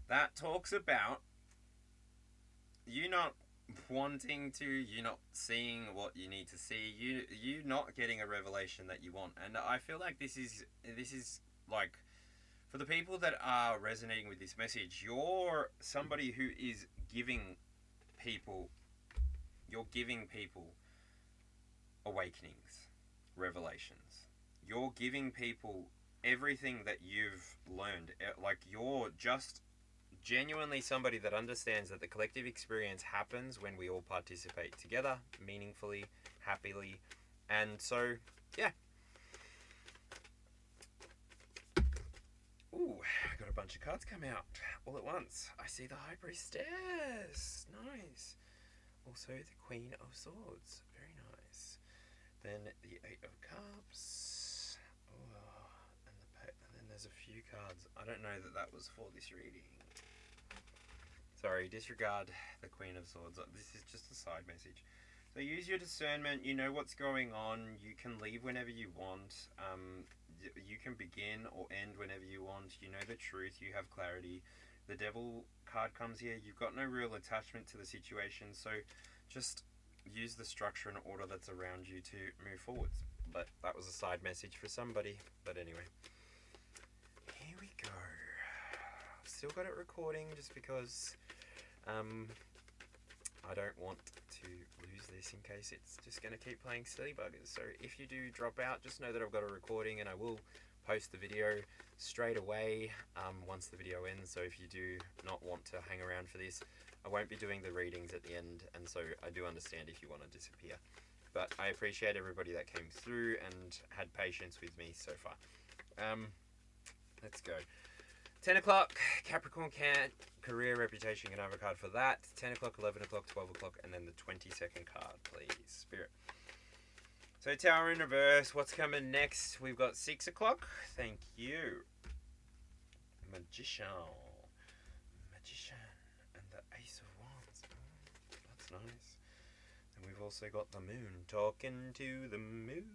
That talks about you not wanting to, you not seeing what you need to see, you not getting a revelation that you want. And I feel like this is like, for the people that are resonating with this message, you're somebody who is giving people, awakenings, revelations. You're giving people everything that you've learned. Like, you're just genuinely somebody that understands that the collective experience happens when we all participate together, meaningfully, happily. And so, yeah. Ooh, I got a bunch of cards come out all at once. I see the High Priestess. Nice. Also the Queen of Swords. Very nice. Then the 8 of Cups. Oh, and cards. I don't know that that was for this reading. Sorry, disregard the Queen of Swords. This is just a side message. So use your discernment. You know what's going on. You can leave whenever you want. You can begin or end whenever you want. You know the truth. You have clarity. The Devil card comes here. You've got no real attachment to the situation. So just use the structure and order that's around you to move forwards. But that was a side message for somebody. But anyway, here we go. I've still got it recording just because I don't want to lose this in case it's just going to keep playing silly buggers. So if you do drop out, just know that I've got a recording and I will post the video straight away once the video ends. So if you do not want to hang around for this, I won't be doing the readings at the end, and so I do understand if you want to disappear. But I appreciate everybody that came through and had patience with me so far. Let's go. 10 o'clock, Capricorn Cat, career, reputation, and have a card for that. 10 o'clock, 11 o'clock, 12 o'clock, and then the 22nd card, please, Spirit. So Tower in reverse, what's coming next? We've got 6 o'clock, thank you. Magician, and the Ace of Wands, oh, that's nice. And we've also got the Moon, talking to the Moon.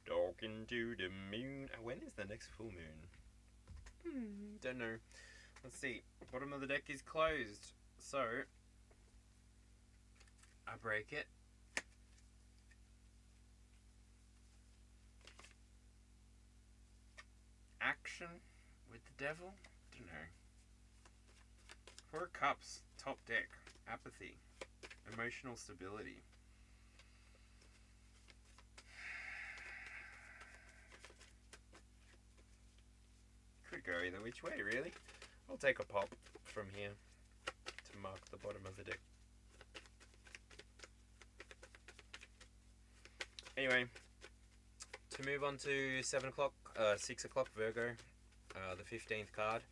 Talking to the moon. When is the next full moon? Don't know. Let's see. Bottom of the deck is closed. So, I break it. Action with the Devil? Don't know. 4 of Cups, top deck. Apathy. Emotional stability. Could go either which way, really. I'll take a pop from here to mark the bottom of the deck. Anyway, to move on to 7 o'clock, 6 o'clock, Virgo, the 15th card.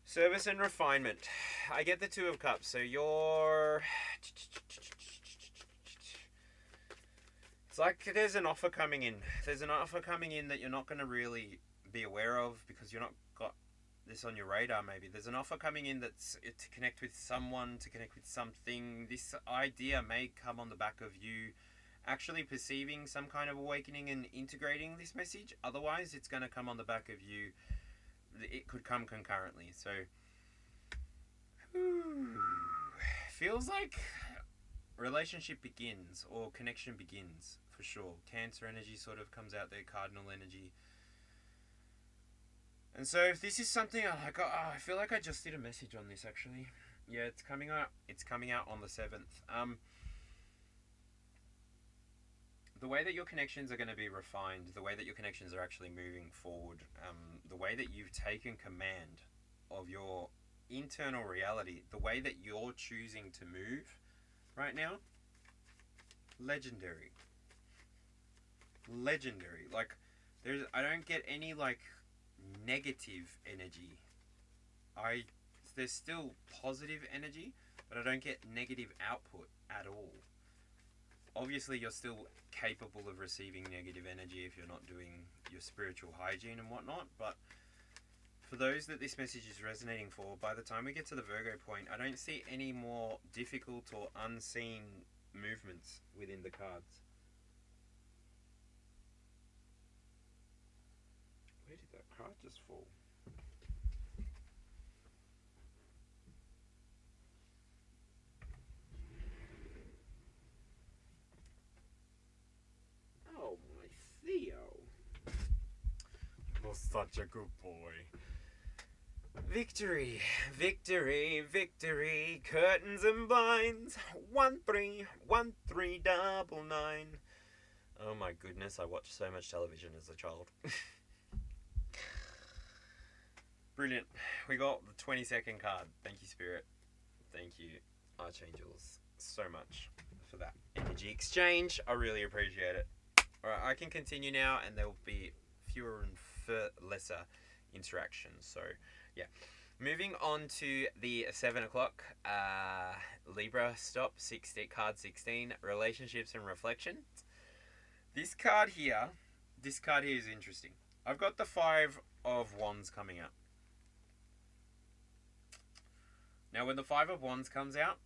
Service and refinement. I get the 2 of Cups, so you're... It's like there's an offer coming in. There's an offer coming in that you're not going to really be aware of because you're not got this on your radar. Maybe there's an offer coming in that's to connect with someone, to connect with something. This idea may come on the back of you actually perceiving some kind of awakening and integrating this message. Otherwise, it's going to come on the back of you. It could come concurrently. So feels like relationship begins or connection begins for sure. Cancer energy sort of comes out there, cardinal energy. And so if this is something I feel like I just did a message on this actually. Yeah, it's coming out. It's coming out on the 7th. The way that your connections are going to be refined, the way that your connections are actually moving forward, the way that you've taken command of your internal reality, the way that you're choosing to move right now, legendary. Like, I don't get any like negative energy. There's still positive energy, but I don't get negative output at all. Obviously, you're still capable of receiving negative energy if you're not doing your spiritual hygiene and whatnot, but for those that this message is resonating for, by the time we get to the Virgo point, I don't see any more difficult or unseen movements within the cards. Where did that card just fall? Oh, my Theo. You're such a good boy. Victory, victory, victory, curtains and blinds, 131399. Oh my goodness, I watched so much television as a child. Brilliant. We got the 22nd card. Thank you, Spirit. Thank you, Archangels, so much for that energy exchange. I really appreciate it. Alright, I can continue now, and there will be fewer and lesser interactions. So, yeah. Moving on to the 7 o'clock, Libra, stop, card 16, relationships and reflection. This card here is interesting. I've got the Five of Wands coming out. Now, when the Five of Wands comes out,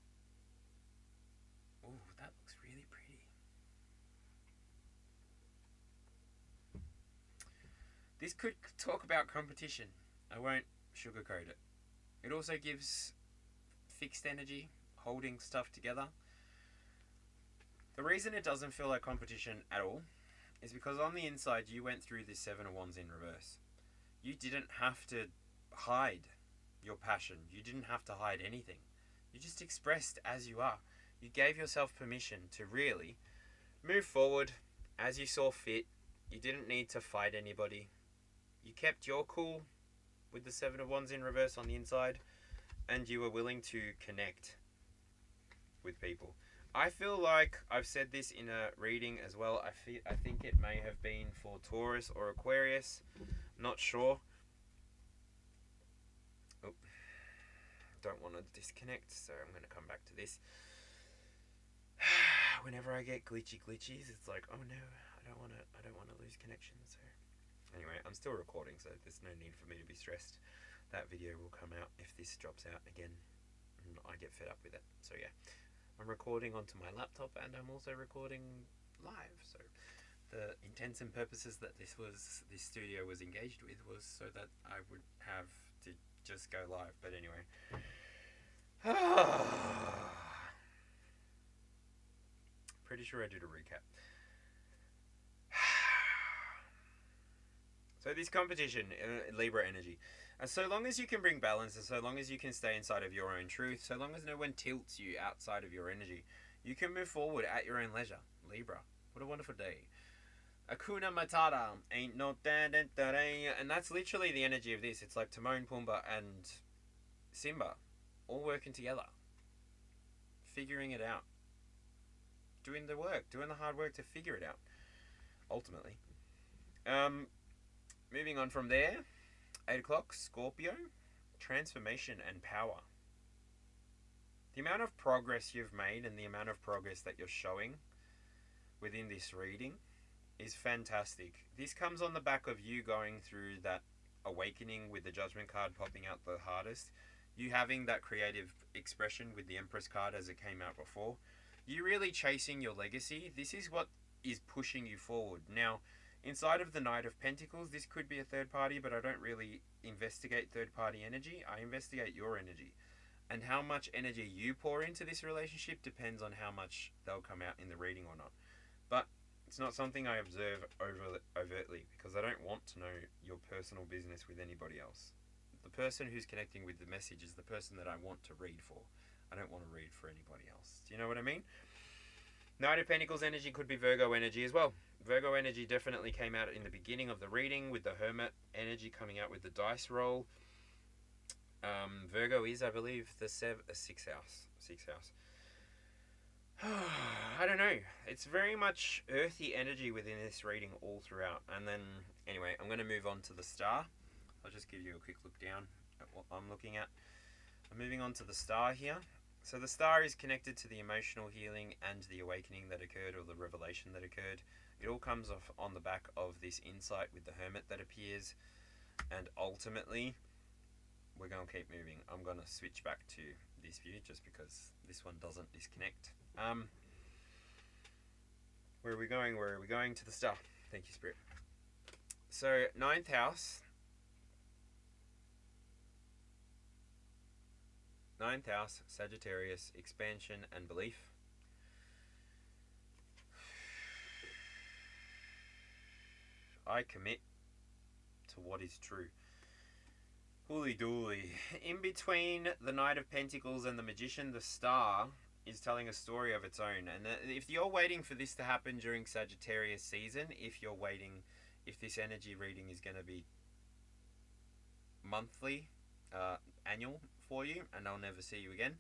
oh, that looks really pretty. This could talk about competition. I won't sugarcoat it. It also gives fixed energy, holding stuff together. The reason it doesn't feel like competition at all is because on the inside you went through this Seven of Wands in reverse. You didn't have to hide your passion. You didn't have to hide anything. You just expressed as you are. You gave yourself permission to really move forward as you saw fit. You didn't need to fight anybody. You kept your cool with the Seven of Wands in reverse on the inside, and you were willing to connect with people. I feel like I've said this in a reading as well. I think it may have been for Taurus or Aquarius. Not sure. Oh, don't want to disconnect, so I'm going to come back to this. Whenever I get glitchies, it's like, oh no, I don't want to lose connection. So anyway, I'm still recording, so there's no need for me to be stressed. That video will come out if this drops out again and I get fed up with it. So yeah, I'm recording onto my laptop and I'm also recording live. So the intents and purposes that this studio was engaged with was so that I would have to just go live. But anyway. Pretty sure I did a recap. So this competition, Libra energy, and so long as you can bring balance, and so long as you can stay inside of your own truth, so long as no one tilts you outside of your energy, you can move forward at your own leisure. Libra, what a wonderful day. Akuna Matata, ain't no da-da-da-da, and that's literally the energy of this. It's like Timon, Pumbaa, and Simba all working together, figuring it out, doing the work, doing the hard work to figure it out, ultimately. Moving on from there, 8 o'clock, Scorpio, transformation and power. The amount of progress you've made and the amount of progress that you're showing within this reading is fantastic. This comes on the back of you going through that awakening with the Judgment card popping out the hardest. You having that creative expression with the Empress card as it came out before. You really chasing your legacy. This is what is pushing you forward. Now, inside of the Knight of Pentacles, this could be a third party, but I don't really investigate third party energy. I investigate your energy. And how much energy you pour into this relationship depends on how much they'll come out in the reading or not. But it's not something I observe overtly, because I don't want to know your personal business with anybody else. The person who's connecting with the message is the person that I want to read for. I don't want to read for anybody else. Do you know what I mean? Knight of Pentacles energy could be Virgo energy as well. Virgo energy definitely came out in the beginning of the reading with the Hermit energy coming out with the dice roll. Virgo is, I believe, the 6th house. 6th house. I don't know. It's very much earthy energy within this reading all throughout. And then, anyway, I'm going to move on to the star. I'll just give you a quick look down at what I'm looking at. I'm moving on to the star here. So the star is connected to the emotional healing and the awakening that occurred, or the revelation that occurred. It all comes off on the back of this insight with the Hermit that appears. And ultimately, we're going to keep moving. I'm going to switch back to this view just because this one doesn't disconnect. Where are we going? Where are we going? To the star. Thank you, Spirit. So, 9th house. 9th house, Sagittarius, expansion and belief. I commit to what is true. Holy dooly. In between the Knight of Pentacles and the Magician, the star is telling a story of its own. And if you're waiting for this to happen during Sagittarius season, if this energy reading is going to be monthly, annual for you, and I'll never see you again.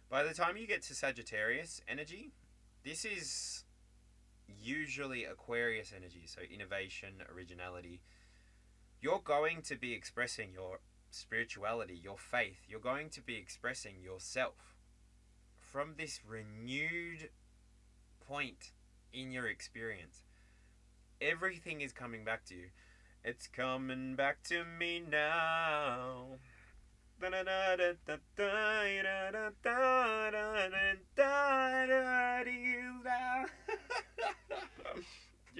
By the time you get to Sagittarius energy, this is usually Aquarius energy, so innovation, originality. You're going to be expressing your spirituality, your faith. You're going to be expressing yourself from this renewed point in your experience. Everything is coming back to you. It's coming back to me now. You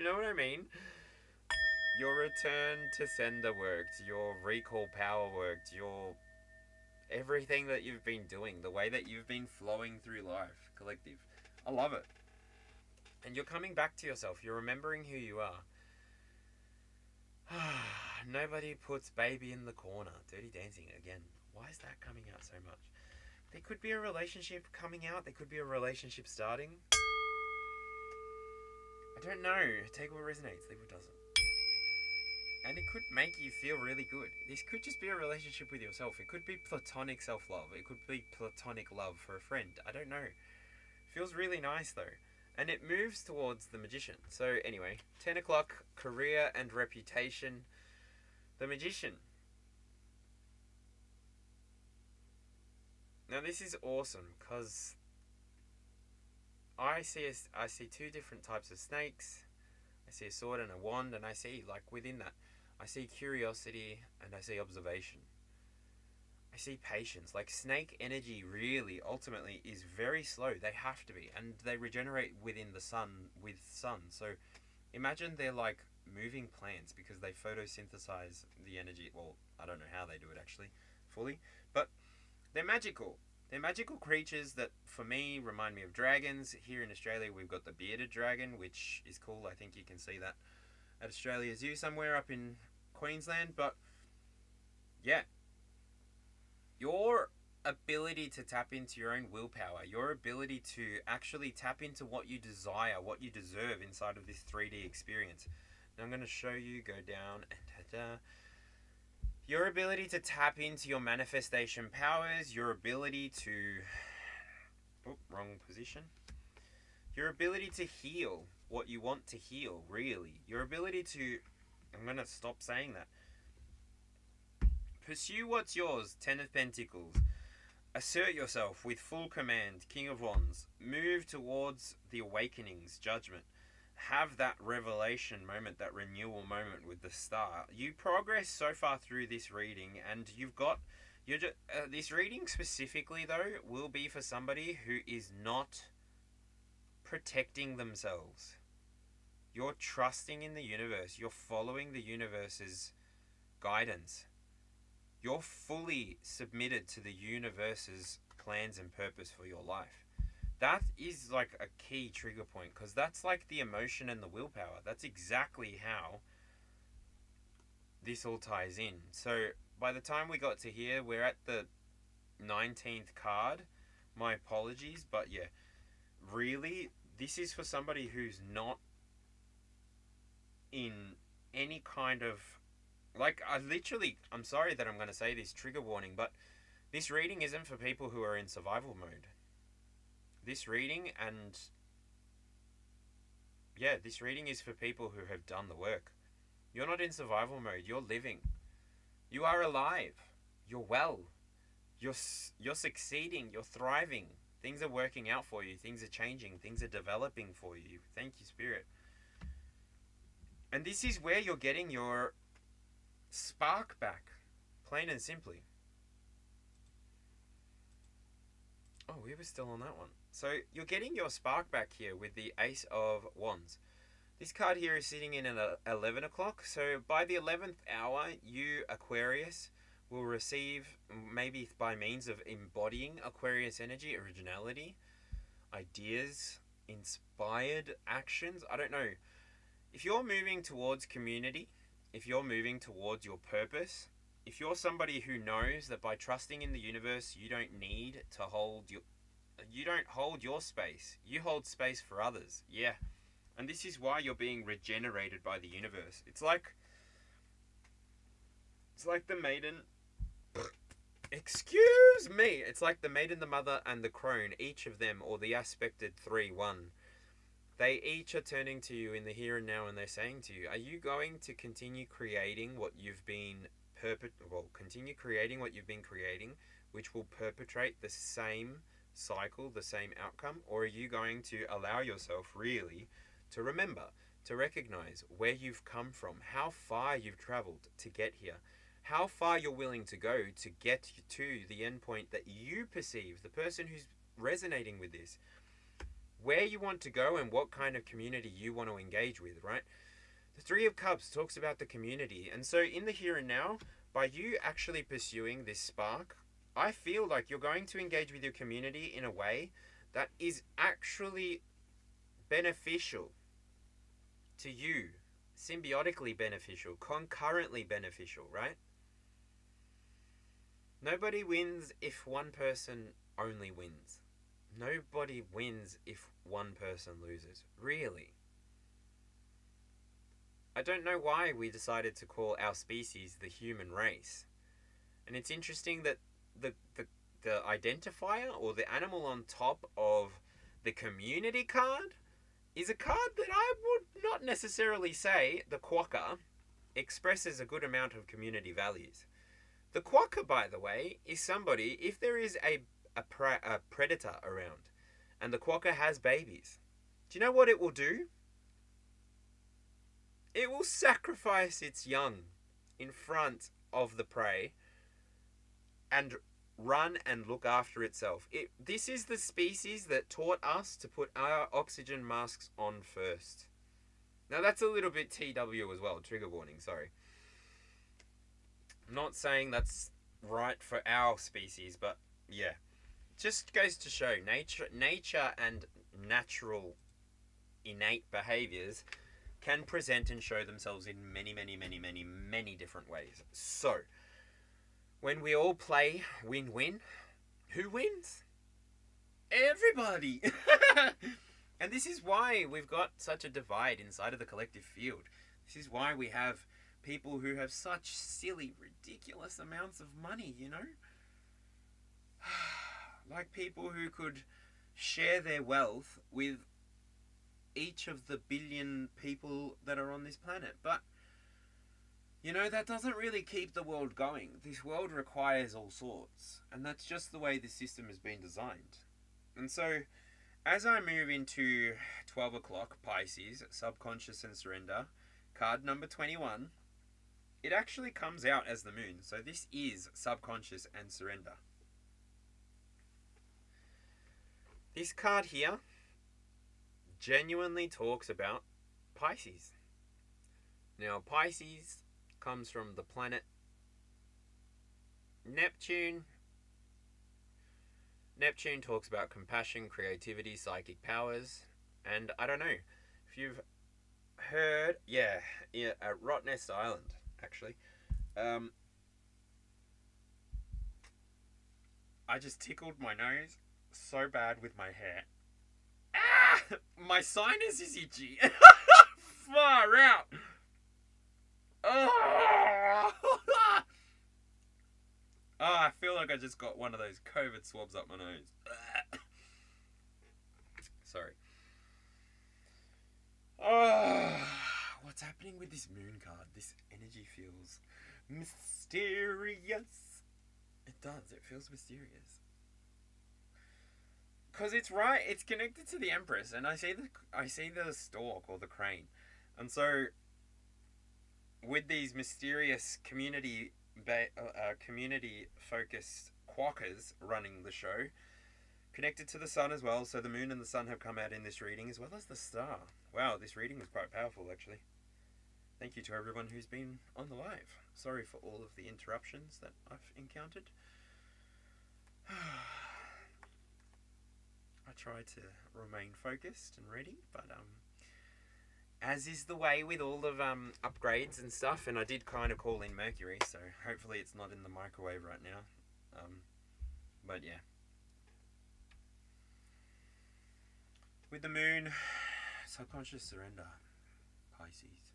know what I mean? Your return to sender worked, your recall power worked, your everything that you've been doing, the way that you've been flowing through life, collective. I love it. And you're coming back to yourself. You're remembering who you are. Nobody puts baby in the corner. Dirty Dancing again. Why is that coming out so much? There could be a relationship coming out. There could be a relationship starting. I don't know. Take what resonates, leave what doesn't. And it could make you feel really good. This could just be a relationship with yourself. It could be platonic self-love. It could be platonic love for a friend. I don't know. Feels really nice though. And it moves towards the Magician. So anyway, 10 o'clock, career and reputation. The Magician. Now this is awesome because I see two different types of snakes. I see a sword and a wand, and I see, like, within that, I see curiosity and I see observation. I see patience. Like, snake energy really, ultimately, is very slow. They have to be. And they regenerate within the sun, with sun. So, imagine they're like moving plants because they photosynthesize the energy. Well, I don't know how they do it, actually, fully. But they're magical. They're magical creatures that, for me, remind me of dragons. Here in Australia, we've got the bearded dragon, which is cool. I think you can see that at Australia Zoo somewhere up in Queensland. But, yeah. Your ability to tap into your own willpower, your ability to actually tap into what you desire, what you deserve inside of this 3D experience. Now I'm going to show you, go down, and your ability to tap into your manifestation powers, your ability to... Oh, wrong position. Your ability to heal what you want to heal, really. Your ability to... I'm going to stop saying that. Pursue what's yours, 10 of Pentacles. Assert yourself with full command, King of Wands. Move towards the awakenings, Judgment. Have that revelation moment, that renewal moment with the star. You progress so far through this reading, and you've got... this reading specifically, though, will be for somebody who is not protecting themselves. You're trusting in the universe. You're following the universe's guidance. You're fully submitted to the universe's plans and purpose for your life. That is like a key trigger point, because that's like the emotion and the willpower. That's exactly how this all ties in. So by the time we got to here, we're at the 19th card. My apologies, but yeah, really, this is for somebody who's not in any kind of... Like, I'm sorry that I'm going to say this, trigger warning, but this reading isn't for people who are in survival mode. This reading is for people who have done the work. You're not in survival mode, you're living. You are alive. You're well. You're succeeding, you're thriving. Things are working out for you, things are changing, things are developing for you. Thank you, Spirit. And this is where you're getting your spark back, plain and simply. Oh, we were still on that one. So you're getting your spark back here with the Ace of Wands. This card here is sitting in at 11 o'clock. So by the 11th hour, you, Aquarius, will receive, maybe by means of embodying Aquarius energy, originality, ideas, inspired actions. I don't know. If you're moving towards community, if you're moving towards your purpose, if you're somebody who knows that by trusting in the universe, you don't need to hold your space. You hold space for others. Yeah. And this is why you're being regenerated by the universe. It's like the maiden... Excuse me! It's like the maiden, the mother, and the crone. Each of them, or the aspected 3-1. They each are turning to you in the here and now, and they're saying to you, are you going to continue creating what you've been creating, which will perpetrate the same cycle, the same outcome? Or are you going to allow yourself really to remember to recognize where you've come from, how far you've traveled to get here, how far you're willing to go to get to the end point that you perceive, the person who's resonating with this, where you want to go and what kind of community you want to engage with, right? The Three of Cups talks about the community. And so in the here and now, by you actually pursuing this spark, I feel like you're going to engage with your community in a way that is actually beneficial to you, symbiotically beneficial, concurrently beneficial, right? Nobody wins if one person only wins. Nobody wins if one person loses. Really. I don't know why we decided to call our species the human race. And it's interesting that the identifier or the animal on top of the community card is a card that I would not necessarily say, the quokka, expresses a good amount of community values. The quokka, by the way, is somebody, if there is a predator around and the quokka has babies, do you know what it will do? It will sacrifice its young in front of the prey and run and look after itself. This is the species that taught us to put our oxygen masks on first. Now that's a little bit TW as well, trigger warning, sorry. I'm not saying that's right for our species, but yeah. Just goes to show nature and natural innate behaviors can present and show themselves in many, many, many, many, many different ways. So, when we all play win-win, who wins? Everybody! And this is why we've got such a divide inside of the collective field. This is why we have people who have such silly, ridiculous amounts of money, you know? Like people who could share their wealth with each of the billion people that are on this planet. But, you know, that doesn't really keep the world going. This world requires all sorts. And that's just the way the system has been designed. And so, as I move into 12 o'clock, Pisces, Subconscious and Surrender, card number 21, it actually comes out as the moon. So this is Subconscious and Surrender. This card here genuinely talks about Pisces. Now, Pisces comes from the planet Neptune. Neptune talks about compassion, creativity, psychic powers, and I don't know if you've heard, at Rottnest Island, actually. I just tickled my nose so bad with my hair. Ah! My sinus is itchy. Far out. Oh! I feel like I just got one of those COVID swabs up my nose. Sorry. Oh, what's happening with this moon card? This energy feels mysterious. It does. It feels mysterious. Because it's right. It's connected to the Empress, and I see the stork or the crane, and so with these mysterious community focused quokkas running the show, connected to the sun as well. So the moon and the sun have come out in this reading, as well as the star. Wow, this reading was quite powerful, actually. Thank you to everyone who's been on the live. Sorry for all of the interruptions that I've encountered. I try to remain focused and ready, but as is the way with all of upgrades and stuff, and I did kind of call in Mercury, so hopefully it's not in the microwave right now. But yeah. With the moon, subconscious surrender, Pisces.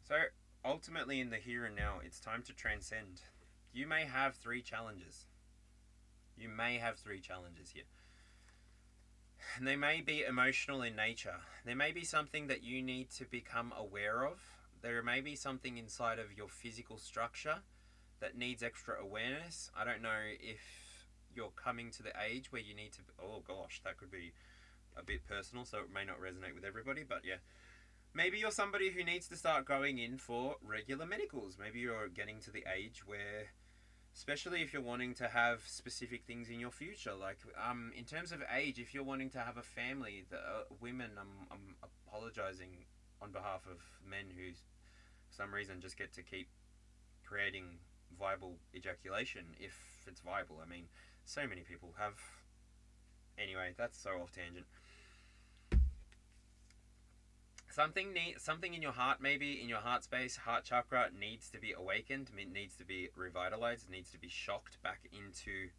So ultimately in the here and now, it's time to transcend. You may have 3 challenges. You may have 3 challenges here. And they may be emotional in nature. There may be something that you need to become aware of. There may be something inside of your physical structure that needs extra awareness. I don't know if you're coming to the age where you need to... Oh gosh, that could be a bit personal, so it may not resonate with everybody, but yeah. Maybe you're somebody who needs to start going in for regular medicals. Maybe you're getting to the age where, especially if you're wanting to have specific things in your future, like in terms of age, if you're wanting to have a family, the women, I'm apologizing on behalf of men who for some reason just get to keep creating viable ejaculation, if it's viable. I mean, so many people have. Anyway, that's so off tangent. Something in your heart, maybe in your heart space, heart chakra, needs to be awakened, needs to be revitalized, needs to be shocked back into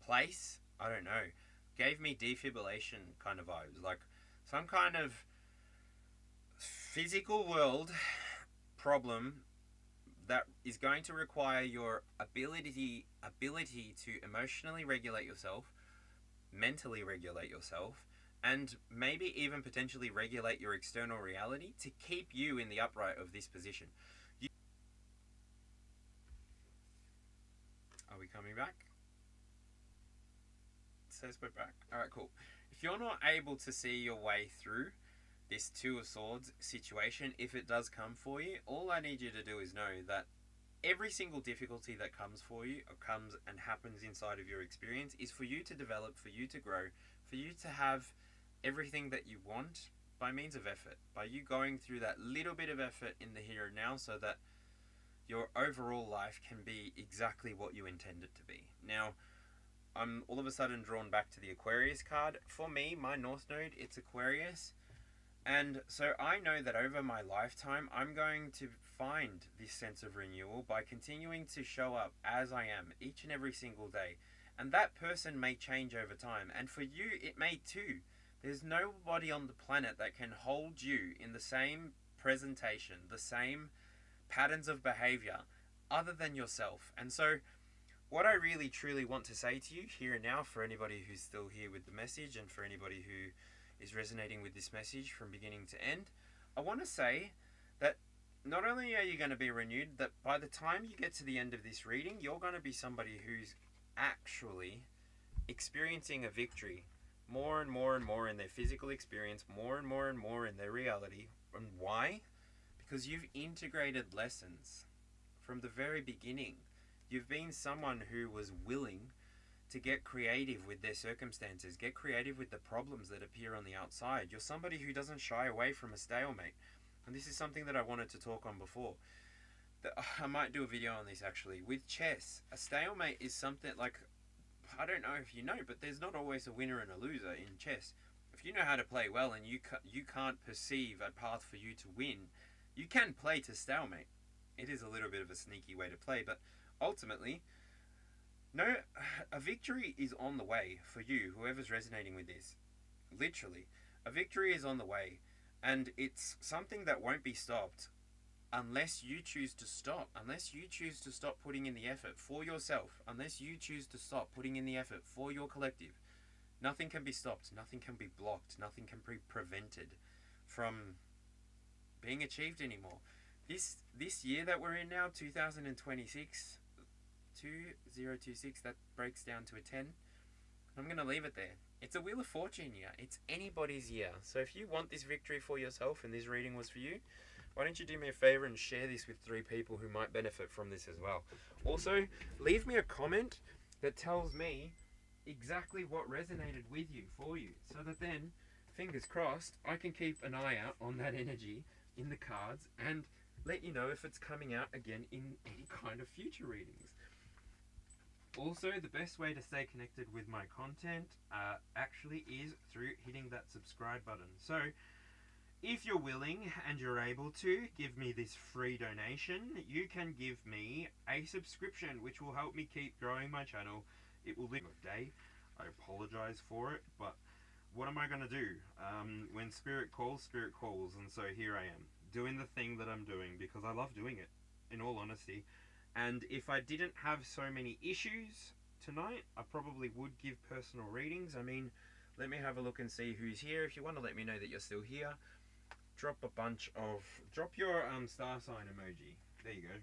place. I don't know. Gave me defibrillation kind of vibes, like some kind of physical world problem that is going to require your ability to emotionally regulate yourself, mentally regulate yourself, and maybe even potentially regulate your external reality to keep you in the upright of this position. Are we coming back? It says we're back. Alright, cool. If you're not able to see your way through this Two of Swords situation, if it does come for you, all I need you to do is know that every single difficulty that comes for you, or comes and happens inside of your experience, is for you to develop, for you to grow, for you to have everything that you want by means of effort, by you going through that little bit of effort in the here and now, so that your overall life can be exactly what you intend it to be. Now, I'm all of a sudden drawn back to the Aquarius card. For me, my North Node, it's Aquarius. And so I know that over my lifetime, I'm going to find this sense of renewal by continuing to show up as I am each and every single day. And that person may change over time. And for you, it may too. There's nobody on the planet that can hold you in the same presentation, the same patterns of behavior, other than yourself. And so what I really truly want to say to you here and now, for anybody who's still here with the message, and for anybody who is resonating with this message from beginning to end, I want to say that not only are you going to be renewed, that by the time you get to the end of this reading, you're going to be somebody who's actually experiencing a victory more and more and more in their physical experience, more and more and more in their reality. And why? Because you've integrated lessons from the very beginning. You've been someone who was willing to get creative with their circumstances, get creative with the problems that appear on the outside. You're somebody who doesn't shy away from a stalemate. And this is something that I wanted to talk on before. I might do a video on this actually. With chess, a stalemate is something like, I don't know if you know, but there's not always a winner and a loser in chess. If you know how to play well and you can't perceive a path for you to win, you can play to stalemate. It is a little bit of a sneaky way to play, but ultimately, no, a victory is on the way for you, whoever's resonating with this. Literally, a victory is on the way, and it's something that won't be stopped unless you choose to stop, unless you choose to stop putting in the effort for yourself, unless you choose to stop putting in the effort for your collective. Nothing can be stopped, nothing can be blocked, nothing can be prevented from being achieved anymore. This year that we're in now, 2026, 2026, that breaks down to a 10. I'm going to leave it there. It's a Wheel of Fortune year. It's anybody's year. So if you want this victory for yourself and this reading was for you, why don't you do me a favor and share this with 3 people who might benefit from this as well. Also, leave me a comment that tells me exactly what resonated with you, for you, so that then, fingers crossed, I can keep an eye out on that energy in the cards and let you know if it's coming out again in any kind of future readings. Also, the best way to stay connected with my content actually is through hitting that subscribe button. So, if you're willing and you're able to give me this free donation, you can give me a subscription, which will help me keep growing my channel. It will be a day. I apologize for it, but what am I going to do? When spirit calls, and so here I am, doing the thing that I'm doing because I love doing it, in all honesty. And if I didn't have so many issues tonight, I probably would give personal readings. I mean, let me have a look and see who's here. If you want to let me know that you're still here, drop your star sign emoji. There you go.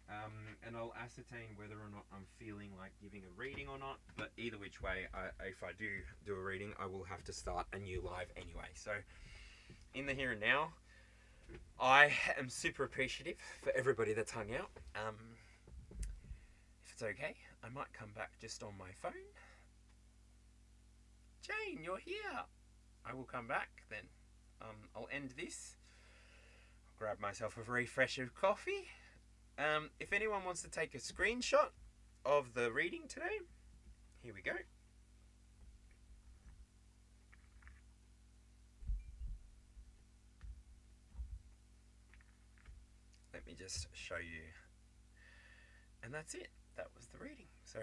and I'll ascertain whether or not I'm feeling like giving a reading or not. But either which way, if I do a reading, I will have to start a new live anyway. So in the here and now, I am super appreciative for everybody that's hung out. If it's okay, I might come back just on my phone. Jane, you're here. I will come back then. I'll end this. I'll grab myself a refresh of coffee. If anyone wants to take a screenshot of the reading today, here we go. Let me just show you. And that's it. That was the reading. So,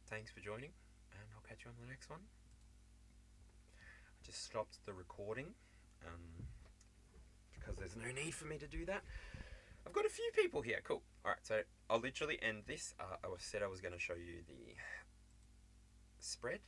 thanks for joining, and I'll catch you on the next one. I just stopped the recording because there's no need for me to do that. I've got a few people here. Cool. Alright, so I'll literally end this. I said I was going to show you the spread.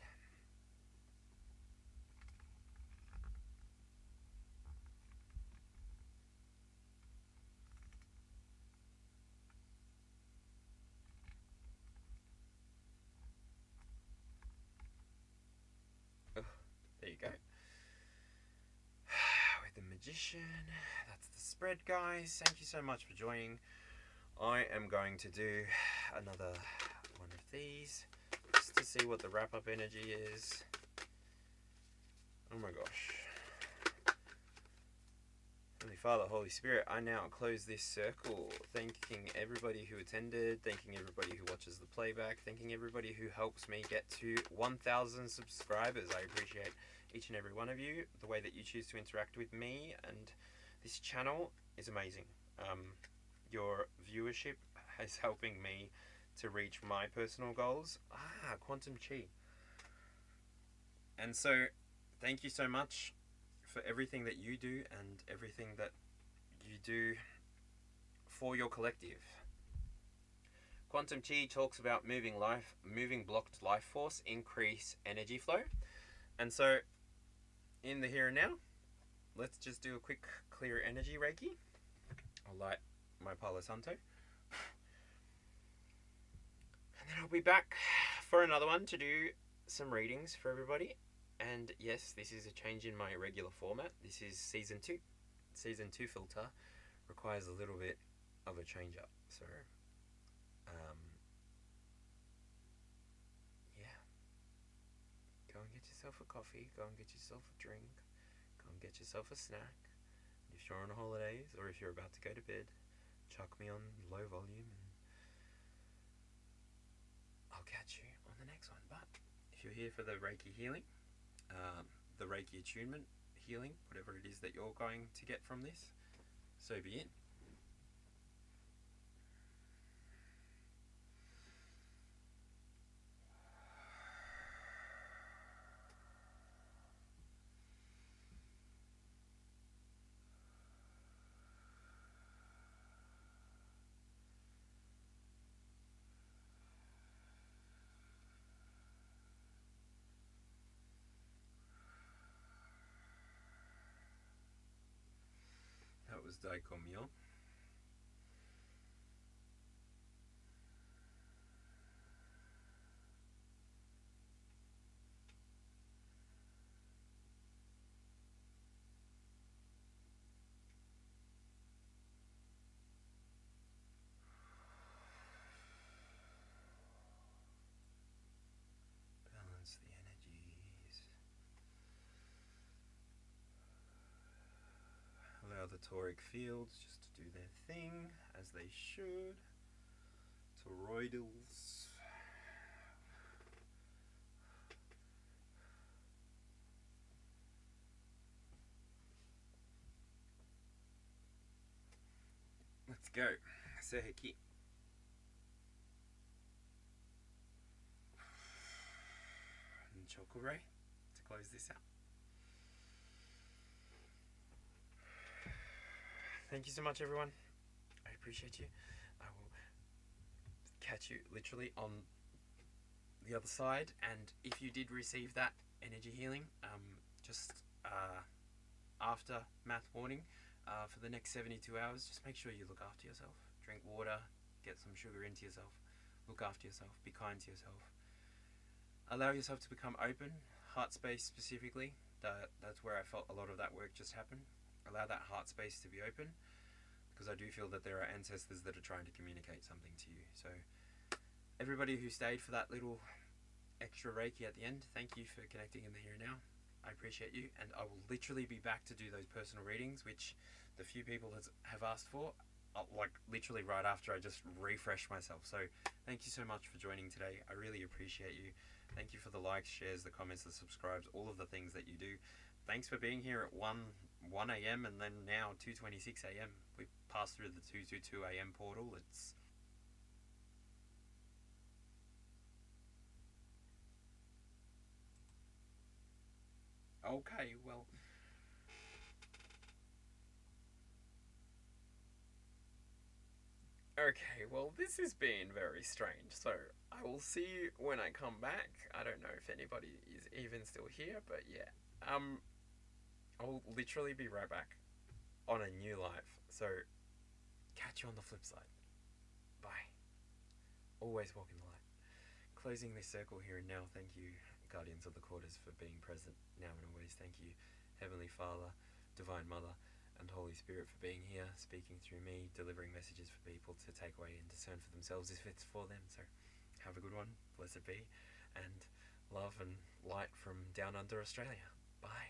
There you go. With the magician. That's the spread, guys. Thank you so much for joining. I am going to do another one of these just to see what the wrap-up energy is. Oh my gosh. Holy Father, Holy Spirit, I now close this circle, thanking everybody who attended, thanking everybody who watches the playback, thanking everybody who helps me get to 1,000 subscribers. I appreciate each and every one of you. The way that you choose to interact with me and this channel is amazing. Your viewership is helping me to reach my personal goals. Quantum Chi. And so, thank you so much for everything that you do and everything that you do for your collective. Quantum Chi talks about moving blocked life force, increase energy flow. And so, in the here and now, let's just do a quick clear energy Reiki. I'll light my Palo Santo. And then I'll be back for another one to do some readings for everybody. And yes, this is a change in my regular format. This is season 2. Season 2 filter requires a little bit of a change up. So, yeah. Go and get yourself a coffee. Go and get yourself a drink. Go and get yourself a snack. And if you're on holidays or if you're about to go to bed, chuck me on low volume and I'll catch you on the next one. But if you're here for the Reiki healing, the Reiki attunement healing, whatever it is that you're going to get from this, so be it. That was Daikomyo. Balance the energies. Allow the toric fields just to do their thing as they should. Toroidals. Let's go. Seheki. And Chokure to close this out. Thank you so much, everyone. I appreciate you. I will catch you literally on the other side. And if you did receive that energy healing, just after math warning, for the next 72 hours, just make sure you look after yourself. drink water, get some sugar into yourself, look after yourself, be kind to yourself. Allow yourself to become open, heart space specifically. That's where I felt a lot of that work just happen. Allow that heart space to be open, because I do feel that there are ancestors that are trying to communicate something to you. So everybody who stayed for that little extra Reiki at the end, thank you for connecting in the here and now. I appreciate you, and I will literally be back to do those personal readings, which the few people have asked for, like literally right after I just refresh myself. So thank you so much for joining today. I really appreciate you. Thank you for the likes, shares, the comments, the subscribes, all of the things that you do. Thanks for being here at 1 a.m. and then now 2:26 a.m. We passed through the 2:22 a.m. portal. It's okay, well, this has been very strange. So I will see you when I come back. I don't know if anybody is even still here, but yeah. I'll literally be right back on a new live. So catch you on the flip side. Bye. Always walk in the light. Closing this circle here and now. Thank you, Guardians of the Quarters, for being present now and always. Thank you, Heavenly Father, Divine Mother, and Holy Spirit, for being here, speaking through me, delivering messages for people to take away and discern for themselves if it's for them. So have a good one, blessed be, and love and light from down under Australia. Bye.